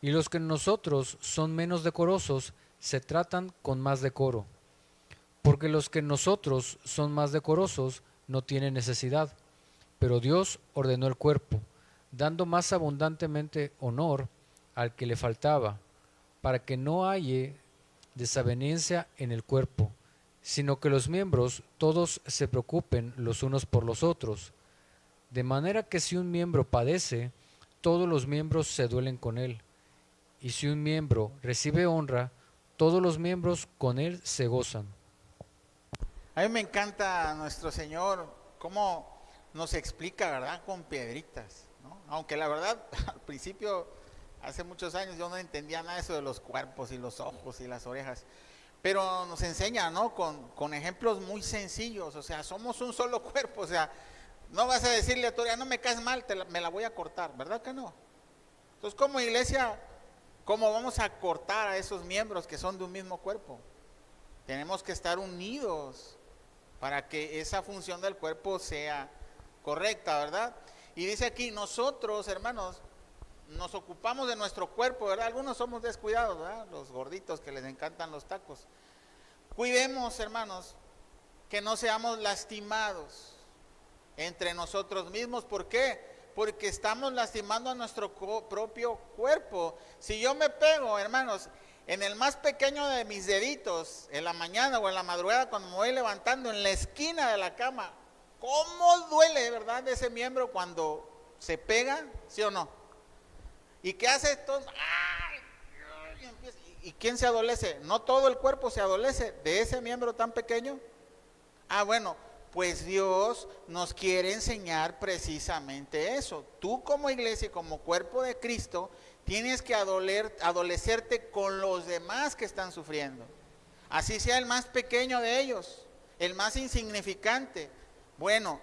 [SPEAKER 1] y los que en nosotros son menos decorosos se tratan con más decoro, porque los que en nosotros son más decorosos no tienen necesidad, pero Dios ordenó el cuerpo, dando más abundantemente honor al que le faltaba, para que no haya desavenencia en el cuerpo, sino que los miembros todos se preocupen los unos por los otros, de manera que si un miembro padece, todos los miembros se duelen con él, y si un miembro recibe honra, todos los miembros con él se gozan.
[SPEAKER 2] A mí me encanta nuestro Señor, cómo nos explica, ¿verdad? Con piedritas, ¿no? Aunque la verdad, al principio, hace muchos años, yo no entendía nada de eso de los cuerpos y los ojos y las orejas. Pero nos enseña, ¿no? Con ejemplos muy sencillos, o sea, somos un solo cuerpo, o sea, no vas a decirle a tu ya no me caes mal, me la voy a cortar, ¿verdad que no? Entonces, como iglesia, ¿cómo vamos a cortar a esos miembros que son de un mismo cuerpo? Tenemos que estar unidos para que esa función del cuerpo sea correcta, ¿verdad? Y dice aquí, nosotros, hermanos, nos ocupamos de nuestro cuerpo, ¿verdad? Algunos somos descuidados, ¿verdad? Los gorditos que les encantan los tacos. Cuidemos, hermanos, que no seamos lastimados entre nosotros mismos. ¿Por qué? Porque estamos lastimando a nuestro propio cuerpo. Si yo me pego, hermanos, en el más pequeño de mis deditos, en la mañana o en la madrugada cuando me voy levantando en la esquina de la cama, ¿cómo duele, verdad, ese miembro cuando se pega? ¿Sí o no? ¿Y qué hace esto? ¡Ay! ¿Y quién se adolece? No todo el cuerpo se adolece de ese miembro tan pequeño. Bueno, pues Dios nos quiere enseñar precisamente eso. Tú como iglesia y como cuerpo de Cristo tienes que adolecerte con los demás que están sufriendo. Así sea el más pequeño de ellos, el más insignificante. Bueno,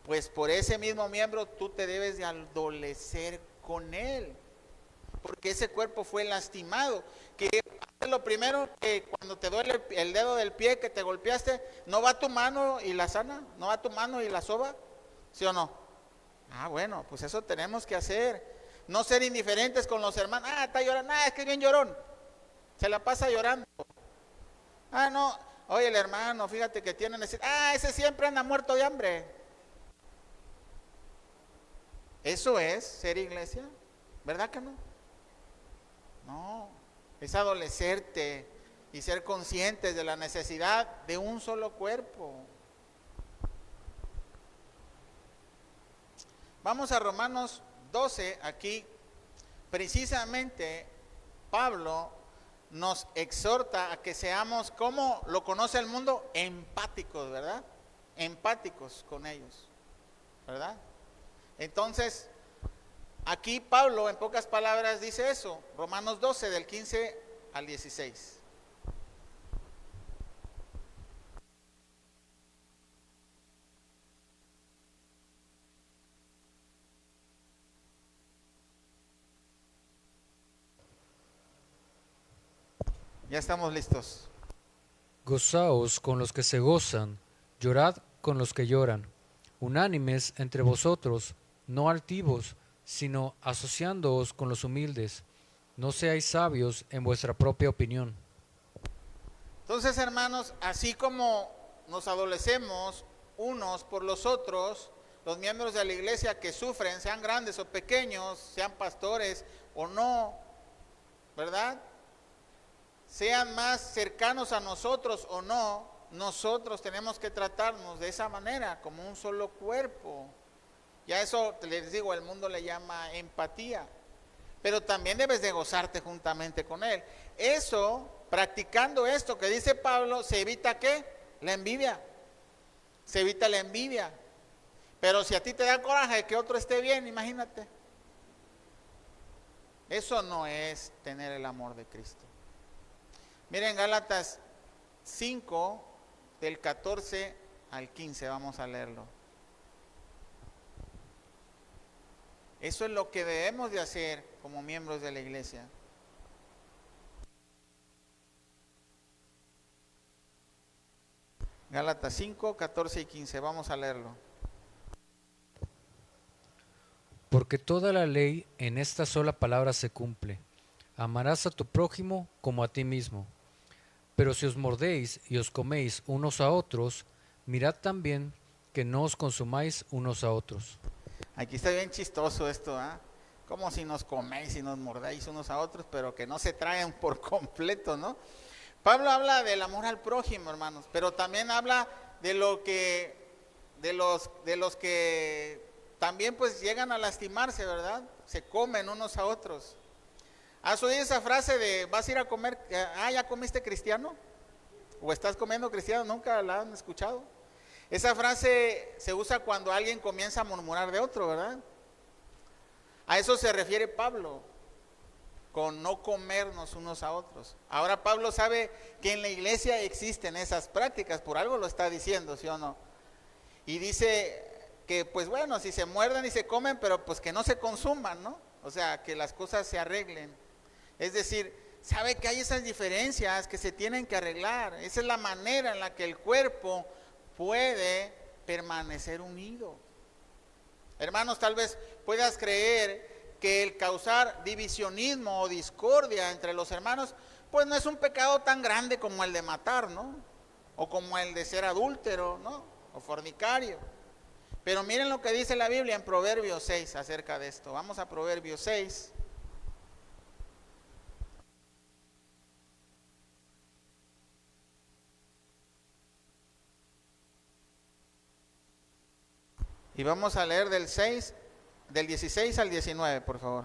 [SPEAKER 2] pues por ese mismo miembro tú te debes de adolecer con él. Porque ese cuerpo fue lastimado. Que es lo primero, que cuando te duele el dedo del pie que te golpeaste, ¿no va tu mano y la sana? ¿No va tu mano y la soba? ¿Sí o no? Bueno, pues eso tenemos que hacer. No ser indiferentes con los hermanos. Está llorando. Es que es bien llorón. Se la pasa llorando. No. Oye, el hermano, fíjate que tiene necesidad. Ese siempre anda muerto de hambre. ¿Eso es ser iglesia? ¿Verdad que no? No, es adolecerte y ser conscientes de la necesidad de un solo cuerpo. Vamos a Romanos 12, aquí precisamente Pablo nos exhorta a que seamos, como lo conoce el mundo, empáticos, ¿verdad? Empáticos con ellos, ¿verdad? Entonces, aquí Pablo, en pocas palabras, dice eso. Romanos 12, del 15 al 16. Ya estamos listos.
[SPEAKER 1] Gozaos con los que se gozan, llorad con los que lloran. Unánimes entre vosotros, no altivos, sino asociándoos con los humildes. No seáis sabios en vuestra propia opinión.
[SPEAKER 2] Entonces, hermanos, así como nos adolecemos unos por los otros, los miembros de la iglesia que sufren, sean grandes o pequeños, sean pastores o no, ¿verdad? Sean más cercanos a nosotros o no, nosotros tenemos que tratarnos de esa manera, como un solo cuerpo. Ya eso, les digo, el mundo le llama empatía. Pero también debes de gozarte juntamente con él. Eso, practicando esto que dice Pablo, se evita ¿qué? La envidia. Se evita la envidia. Pero si a ti te da coraje que otro esté bien, imagínate. Eso no es tener el amor de Cristo. Miren Gálatas 5, del 14 al 15, vamos a leerlo. Eso es lo que debemos de hacer como miembros de la iglesia. Gálatas 5, 14 y 15, vamos a leerlo.
[SPEAKER 1] Porque toda la ley en esta sola palabra se cumple. Amarás a tu prójimo como a ti mismo. Pero si os mordéis y os coméis unos a otros, mirad también que no os consumáis unos a otros.
[SPEAKER 2] Aquí está bien chistoso esto, como si nos coméis y nos mordáis unos a otros, pero que no se traen por completo, ¿no? Pablo habla del amor al prójimo, hermanos, pero también habla de lo que, de los que también pues llegan a lastimarse, ¿verdad? Se comen unos a otros. ¿Has oído esa frase de vas a ir a comer, ya comiste cristiano? ¿O estás comiendo cristiano? ¿Nunca la han escuchado? Esa frase se usa cuando alguien comienza a murmurar de otro, ¿verdad? A eso se refiere Pablo, con no comernos unos a otros. Ahora Pablo sabe que en la iglesia existen esas prácticas, por algo lo está diciendo, ¿sí o no? Y dice que pues bueno, si se muerden y se comen, pero pues que no se consuman, ¿no? O sea, que las cosas se arreglen. Es decir, sabe que hay esas diferencias que se tienen que arreglar. Esa es la manera en la que el cuerpo puede permanecer unido. Hermanos, tal vez puedas creer que el causar divisionismo o discordia entre los hermanos pues no es un pecado tan grande como el de matar, ¿no? O como el de ser adúltero, ¿no? O fornicario. Pero miren lo que dice la Biblia en Proverbios 6 acerca de esto. Vamos a Proverbios 6. Y vamos a leer del 16 al 19, por favor.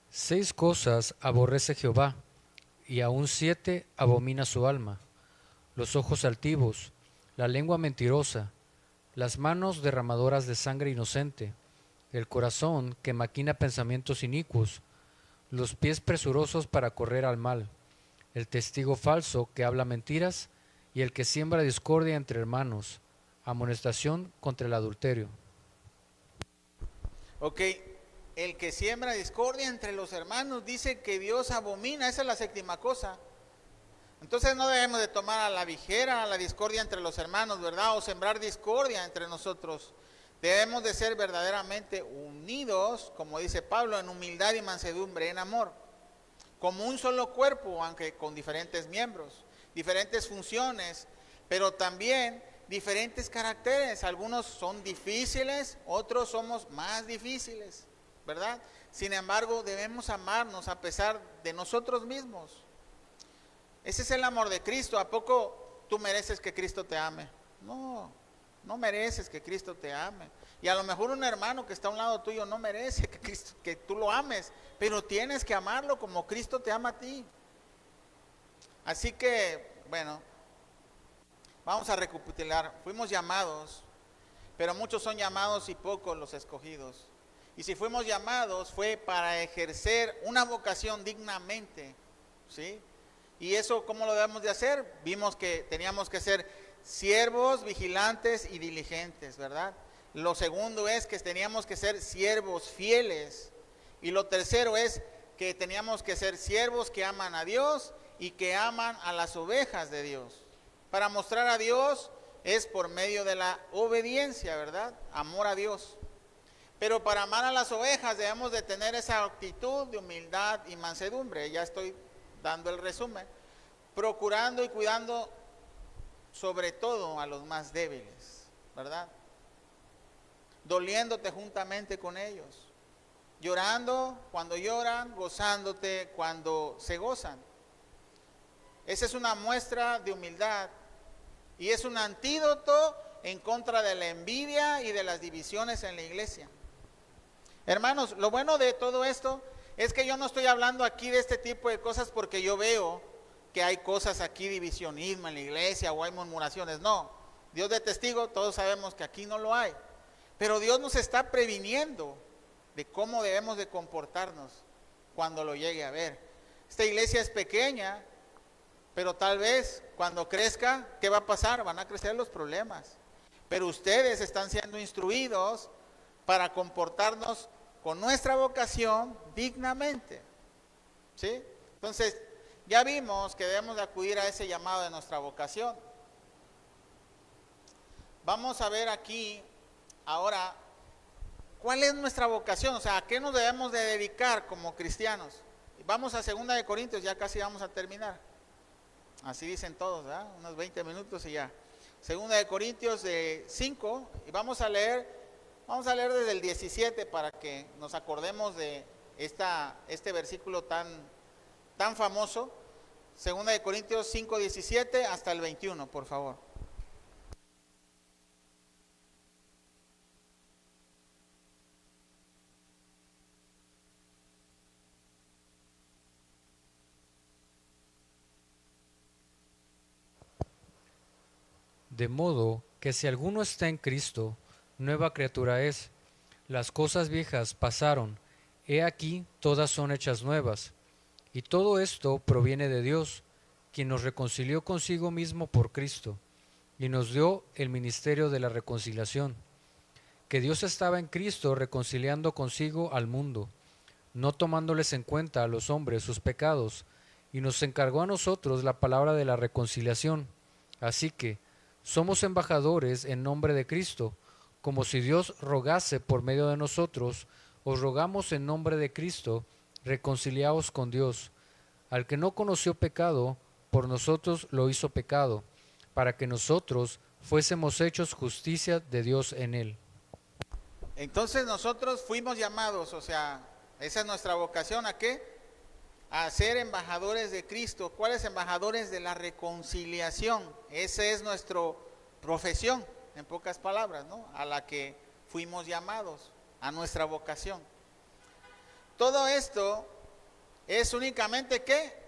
[SPEAKER 1] Seis cosas aborrece Jehová, y aun siete abomina su alma: los ojos altivos, la lengua mentirosa, las manos derramadoras de sangre inocente, el corazón que maquina pensamientos inicuos, los pies presurosos para correr al mal, el testigo falso que habla mentiras, y el que siembra discordia entre hermanos, amonestación contra el adulterio.
[SPEAKER 2] Ok, el que siembra discordia entre los hermanos dice que Dios abomina, esa es la séptima cosa. Entonces no debemos de tomar a la ligera la discordia entre los hermanos, ¿verdad? O sembrar discordia entre nosotros. Debemos de ser verdaderamente unidos, como dice Pablo, en humildad y mansedumbre, en amor. Como un solo cuerpo, aunque con diferentes miembros, diferentes funciones, pero también diferentes caracteres. Algunos son difíciles, otros somos más difíciles, ¿verdad? Sin embargo, debemos amarnos a pesar de nosotros mismos. Ese es el amor de Cristo. ¿A poco tú mereces que Cristo te ame? No, no mereces que Cristo te ame. Y a lo mejor un hermano que está a un lado tuyo no merece que tú lo ames, pero tienes que amarlo como Cristo te ama a ti. Así que, bueno, vamos a recapitular. Fuimos llamados, pero muchos son llamados y pocos los escogidos. Y si fuimos llamados fue para ejercer una vocación dignamente, ¿sí? ¿Y eso cómo lo debemos de hacer? Vimos que teníamos que ser siervos, vigilantes y diligentes, ¿verdad? Lo segundo es que teníamos que ser siervos fieles. Y lo tercero es que teníamos que ser siervos que aman a Dios y que aman a las ovejas de Dios. Para mostrar a Dios es por medio de la obediencia, ¿verdad? Amor a Dios. Pero para amar a las ovejas debemos de tener esa actitud de humildad y mansedumbre. Ya estoy dando el resumen. Procurando y cuidando sobre todo a los más débiles, ¿verdad? Doliéndote juntamente con ellos. Llorando cuando lloran, gozándote cuando se gozan. Esa es una muestra de humildad y es un antídoto en contra de la envidia y de las divisiones en la iglesia. Hermanos, lo bueno de todo esto es que yo no estoy hablando aquí de este tipo de cosas porque yo veo que hay cosas aquí, divisionismo en la iglesia o hay murmuraciones. No, Dios de testigo, todos sabemos que aquí no lo hay. Pero Dios nos está previniendo de cómo debemos de comportarnos cuando lo llegue a ver. Esta iglesia es pequeña, pero tal vez cuando crezca, ¿qué va a pasar? Van a crecer los problemas. Pero ustedes están siendo instruidos para comportarnos con nuestra vocación dignamente, ¿sí? Entonces, ya vimos que debemos de acudir a ese llamado de nuestra vocación. Vamos a ver aquí ahora cuál es nuestra vocación, o sea, a qué nos debemos de dedicar como cristianos. Vamos a 2 de Corintios, ya casi vamos a terminar. Así dicen todos, ¿verdad? Unos 20 minutos y ya. 2 de Corintios 5, y vamos a leer desde el 17 para que nos acordemos de este versículo tan famoso. 2 de Corintios 5, 17 hasta el 21, por favor.
[SPEAKER 1] De modo que si alguno está en Cristo, nueva criatura es. Las cosas viejas pasaron, he aquí todas son hechas nuevas. Y todo esto proviene de Dios, quien nos reconcilió consigo mismo por Cristo, y nos dio el ministerio de la reconciliación. Que Dios estaba en Cristo reconciliando consigo al mundo, no tomándoles en cuenta a los hombres sus pecados, y nos encargó a nosotros la palabra de la reconciliación. Así que somos embajadores en nombre de Cristo, como si Dios rogase por medio de nosotros, os rogamos en nombre de Cristo, reconciliaos con Dios. Al que no conoció pecado, por nosotros lo hizo pecado, para que nosotros fuésemos hechos justicia de Dios en él.
[SPEAKER 2] Entonces nosotros fuimos llamados, o sea, esa es nuestra vocación, ¿a qué? A ser embajadores de Cristo. ¿Cuáles embajadores? De la reconciliación. Esa es nuestra profesión, en pocas palabras, ¿no? A la que fuimos llamados, a nuestra vocación. Todo esto es únicamente ¿qué?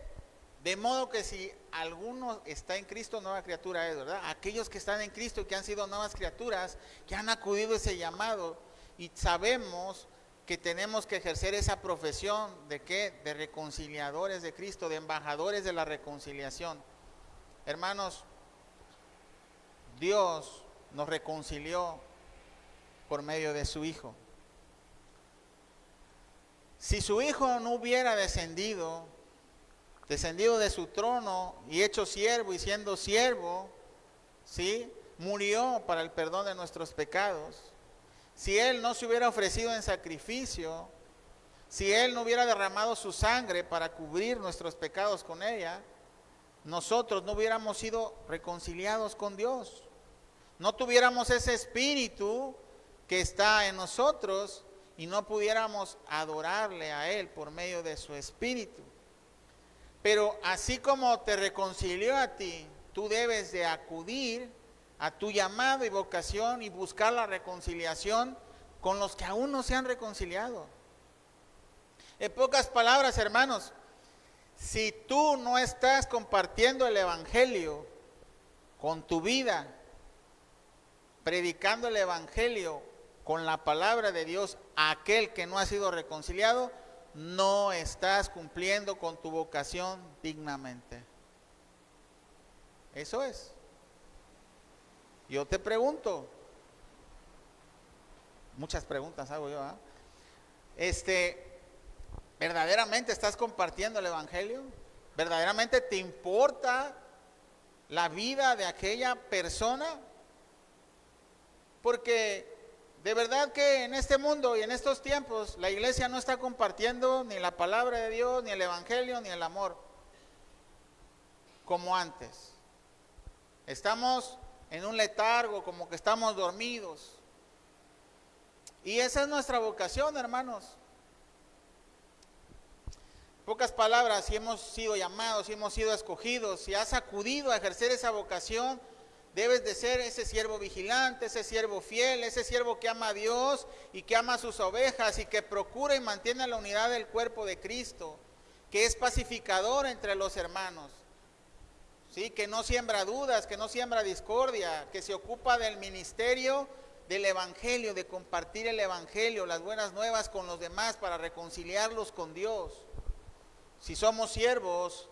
[SPEAKER 2] De modo que si alguno está en Cristo, nueva criatura es, ¿verdad? Aquellos que están en Cristo y que han sido nuevas criaturas, que han acudido a ese llamado, y sabemos que tenemos que ejercer esa profesión de ¿qué? De reconciliadores de Cristo, de embajadores de la reconciliación. Hermanos, Dios nos reconcilió por medio de su Hijo. Si su Hijo no hubiera descendido de su trono y hecho siervo y siendo siervo, ¿sí? Murió para el perdón de nuestros pecados. Si Él no se hubiera ofrecido en sacrificio, si Él no hubiera derramado su sangre para cubrir nuestros pecados con ella, nosotros no hubiéramos sido reconciliados con Dios. No tuviéramos ese espíritu que está en nosotros y no pudiéramos adorarle a Él por medio de su espíritu. Pero así como te reconcilió a ti, tú debes de acudir a tu llamado y vocación y buscar la reconciliación con los que aún no se han reconciliado. En pocas palabras, hermanos, si tú no estás compartiendo el evangelio con tu vida, predicando el evangelio con la palabra de Dios a aquel que no ha sido reconciliado, no estás cumpliendo con tu vocación dignamente. Eso es. Yo te pregunto, muchas preguntas hago yo, ¿verdaderamente estás compartiendo el evangelio? ¿Verdaderamente te importa la vida de aquella persona? Porque de verdad que en este mundo y en estos tiempos la iglesia no está compartiendo ni la palabra de Dios, ni el evangelio, ni el amor como antes. Estamos en un letargo, como que estamos dormidos. Y esa es nuestra vocación, hermanos. En pocas palabras, si hemos sido llamados, si hemos sido escogidos, si has acudido a ejercer esa vocación, debes de ser ese siervo vigilante, ese siervo fiel, ese siervo que ama a Dios y que ama a sus ovejas y que procura y mantiene la unidad del cuerpo de Cristo, que es pacificador entre los hermanos, ¿sí? Que no siembra dudas, que no siembra discordia, que se ocupa del ministerio del evangelio, de compartir el evangelio, las buenas nuevas con los demás para reconciliarlos con Dios. Si somos siervos,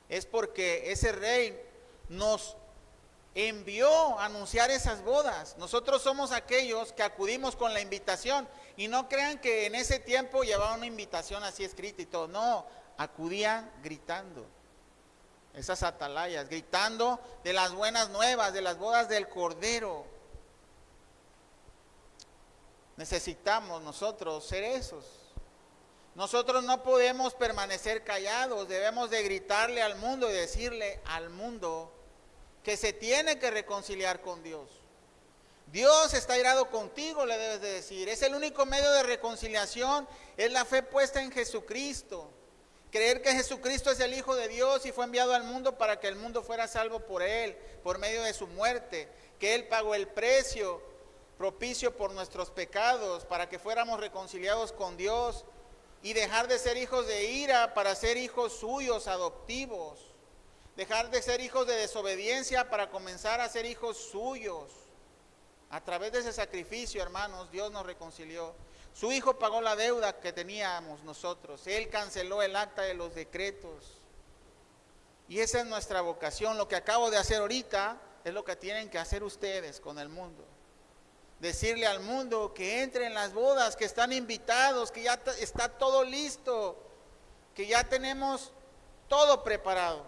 [SPEAKER 2] es porque ese rey nos envió a anunciar esas bodas. Nosotros somos aquellos que acudimos con la invitación. Y no crean que en ese tiempo llevaban una invitación así escrita y todo. No, acudían gritando. Esas atalayas, gritando de las buenas nuevas, de las bodas del Cordero. Necesitamos nosotros ser esos. Nosotros no podemos permanecer callados, debemos de gritarle al mundo y decirle al mundo que se tiene que reconciliar con Dios. Dios está irado contigo, le debes de decir. Es el único medio de reconciliación, es la fe puesta en Jesucristo. Creer que Jesucristo es el Hijo de Dios y fue enviado al mundo para que el mundo fuera salvo por Él, por medio de su muerte, que Él pagó el precio propicio por nuestros pecados, para que fuéramos reconciliados con Dios y dejar de ser hijos de ira para ser hijos suyos adoptivos, dejar de ser hijos de desobediencia para comenzar a ser hijos suyos. A través de ese sacrificio, hermanos, Dios nos reconcilió. Su Hijo pagó la deuda que teníamos nosotros. Él canceló el acta de los decretos. Y esa es nuestra vocación. Lo que acabo de hacer ahorita es lo que tienen que hacer ustedes con el mundo. Decirle al mundo que entre en las bodas, que están invitados, que ya está todo listo, que ya tenemos todo preparado.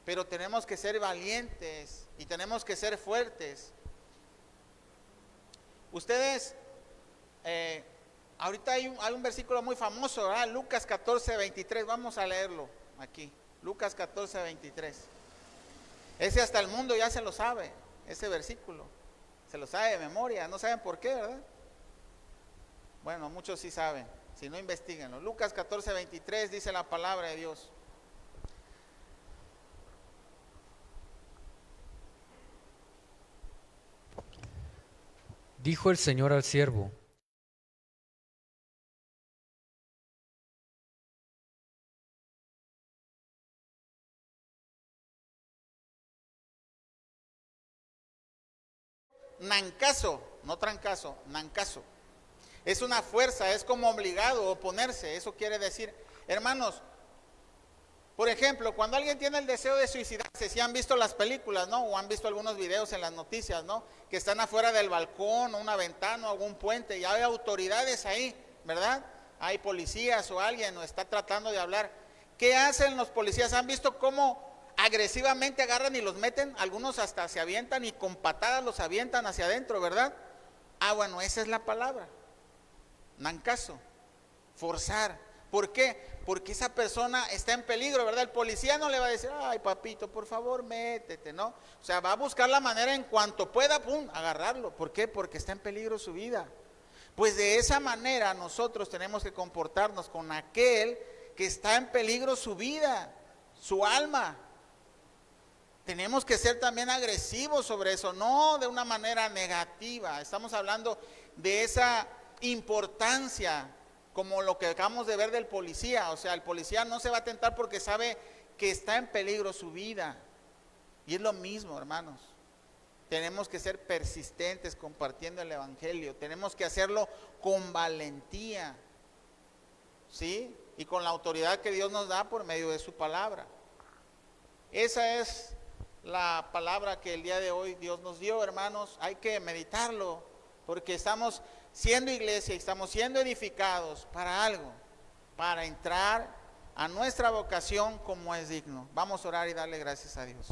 [SPEAKER 2] Pero tenemos que ser valientes y tenemos que ser fuertes. Ustedes, ahorita hay un versículo muy famoso, ¿verdad? Lucas 14:23, vamos a leerlo aquí. Lucas 14:23. Ese hasta el mundo ya se lo sabe, ese versículo. Se lo sabe de memoria, no saben por qué, ¿verdad? Bueno, muchos sí saben, si no investiguenlo. Lucas 14:23 dice la palabra de Dios.
[SPEAKER 1] Dijo el Señor al siervo:
[SPEAKER 2] Nancazo, no trancazo, nancazo. Es una fuerza, es como obligado, oponerse. Eso quiere decir, hermanos, por ejemplo, cuando alguien tiene el deseo de suicidarse, si han visto las películas, ¿no? O han visto algunos videos en las noticias, ¿no? Que están afuera del balcón, o una ventana, o algún puente, y hay autoridades ahí, ¿verdad? Hay policías o alguien, o está tratando de hablar. ¿Qué hacen los policías? ¿Han visto cómo agresivamente agarran y los meten? Algunos hasta se avientan y con patadas los avientan hacia adentro, ¿verdad? Ah, bueno, esa es la palabra. Nancazo, forzar. ¿Por qué? Porque esa persona está en peligro, ¿verdad? El policía no le va a decir, ay papito, por favor, métete, ¿no? O sea, va a buscar la manera en cuanto pueda, pum, agarrarlo. ¿Por qué? Porque está en peligro su vida. Pues de esa manera nosotros tenemos que comportarnos con aquel que está en peligro su vida, su alma. Tenemos que ser también agresivos sobre eso, no de una manera negativa. Estamos hablando de esa importancia, como lo que acabamos de ver del policía. O sea, el policía no se va a tentar porque sabe que está en peligro su vida. Y es lo mismo, hermanos. Tenemos que ser persistentes compartiendo el evangelio. Tenemos que hacerlo con valentía, ¿sí? Y con la autoridad que Dios nos da por medio de su palabra. Esa es la palabra que el día de hoy Dios nos dio, hermanos. Hay que meditarlo, porque estamos siendo iglesia y estamos siendo edificados para algo, para entrar a nuestra vocación como es digno. Vamos a orar y darle gracias a Dios.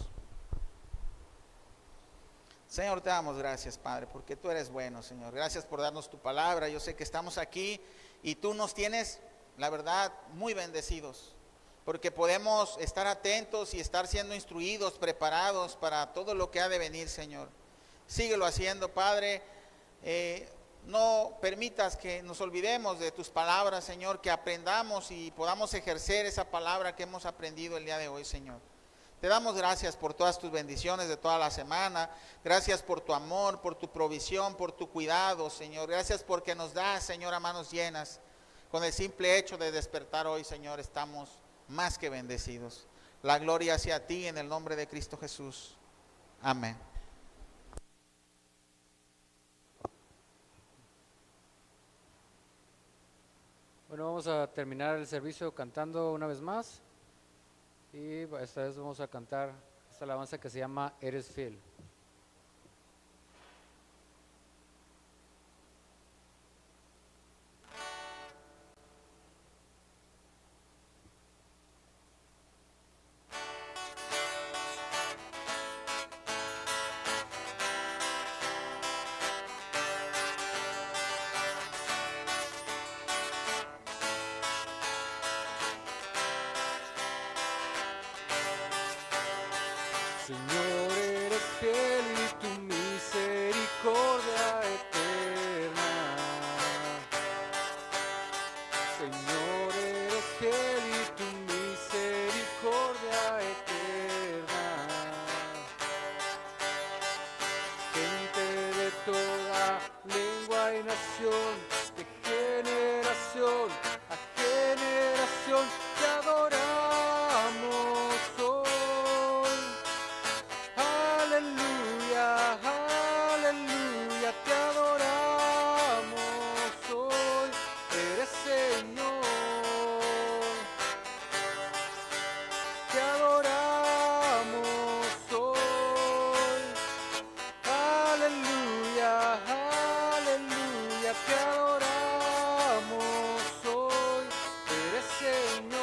[SPEAKER 2] Señor, te damos gracias, Padre, porque tú eres bueno, Señor. Gracias por darnos tu palabra. Yo sé que estamos aquí y tú nos tienes, la verdad, muy bendecidos, porque podemos estar atentos y estar siendo instruidos, preparados para todo lo que ha de venir, Señor. Síguelo haciendo, Padre. No permitas que nos olvidemos de tus palabras, Señor, que aprendamos y podamos ejercer esa palabra que hemos aprendido el día de hoy, Señor. Te damos gracias por todas tus bendiciones de toda la semana. Gracias por tu amor, por tu provisión, por tu cuidado, Señor. Gracias porque nos das, Señor, a manos llenas. Con el simple hecho de despertar hoy, Señor, estamos más que bendecidos. La gloria hacia ti en el nombre de Cristo Jesús. Amén.
[SPEAKER 1] Bueno, vamos a terminar el servicio cantando una vez más. Y esta vez vamos a cantar esta alabanza que se llama Eres fiel. Señor, eres fiel y tu misericordia eterna. Señor, eres fiel y tu misericordia eterna. Gente de toda lengua y nación, de generación a generación, te adoramos hoy. Aleluya, aleluya, te adoramos hoy, eres Señor. Te adoramos hoy. Aleluya, aleluya, te adoramos hoy, eres Señor.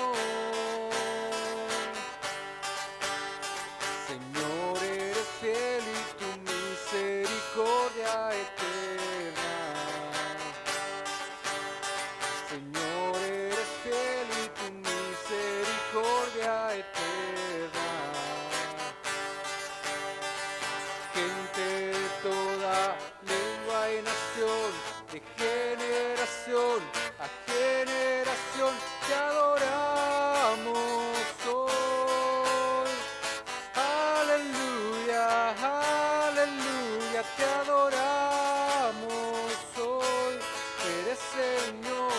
[SPEAKER 1] de generación a generación te adoramos hoy. Aleluya, aleluya, te adoramos hoy. Eres Señor.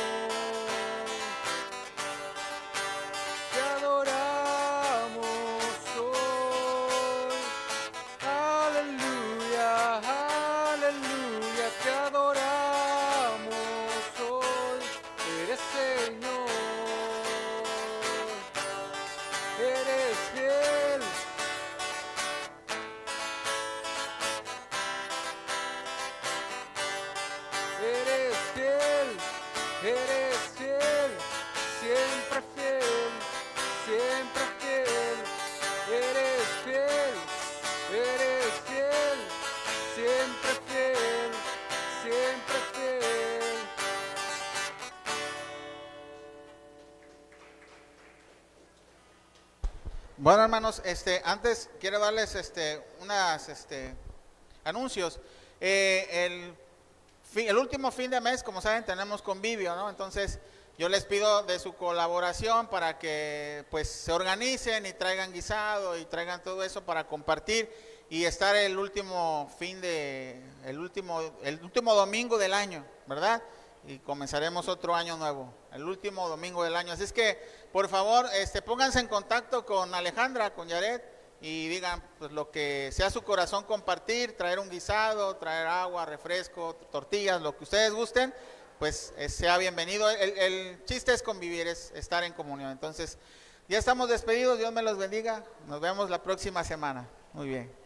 [SPEAKER 1] Te adoramos hoy. Aleluya, aleluya, te adoramos hoy. Eres Señor. Eres fiel. Eres fiel. Eres fiel. Siempre fiel. Siempre fiel. Eres fiel. Eres fiel. Siempre fiel. Siempre fiel.
[SPEAKER 2] Bueno, hermanos, antes quiero darles unas anuncios. El último fin de mes, como saben, tenemos convivio, ¿no? Entonces, yo les pido de su colaboración para que pues se organicen y traigan guisado y traigan todo eso para compartir y estar el último domingo del año, ¿verdad? Y comenzaremos otro año nuevo, el último domingo del año. Así es que, por favor, pónganse en contacto con Alejandra, con Yaret, y digan pues lo que sea su corazón compartir, traer un guisado, traer agua, refresco, tortillas, lo que ustedes gusten, pues sea bienvenido. El chiste es convivir, es estar en comunión. Entonces, ya estamos despedidos, Dios me los bendiga, nos vemos la próxima semana. Muy bien.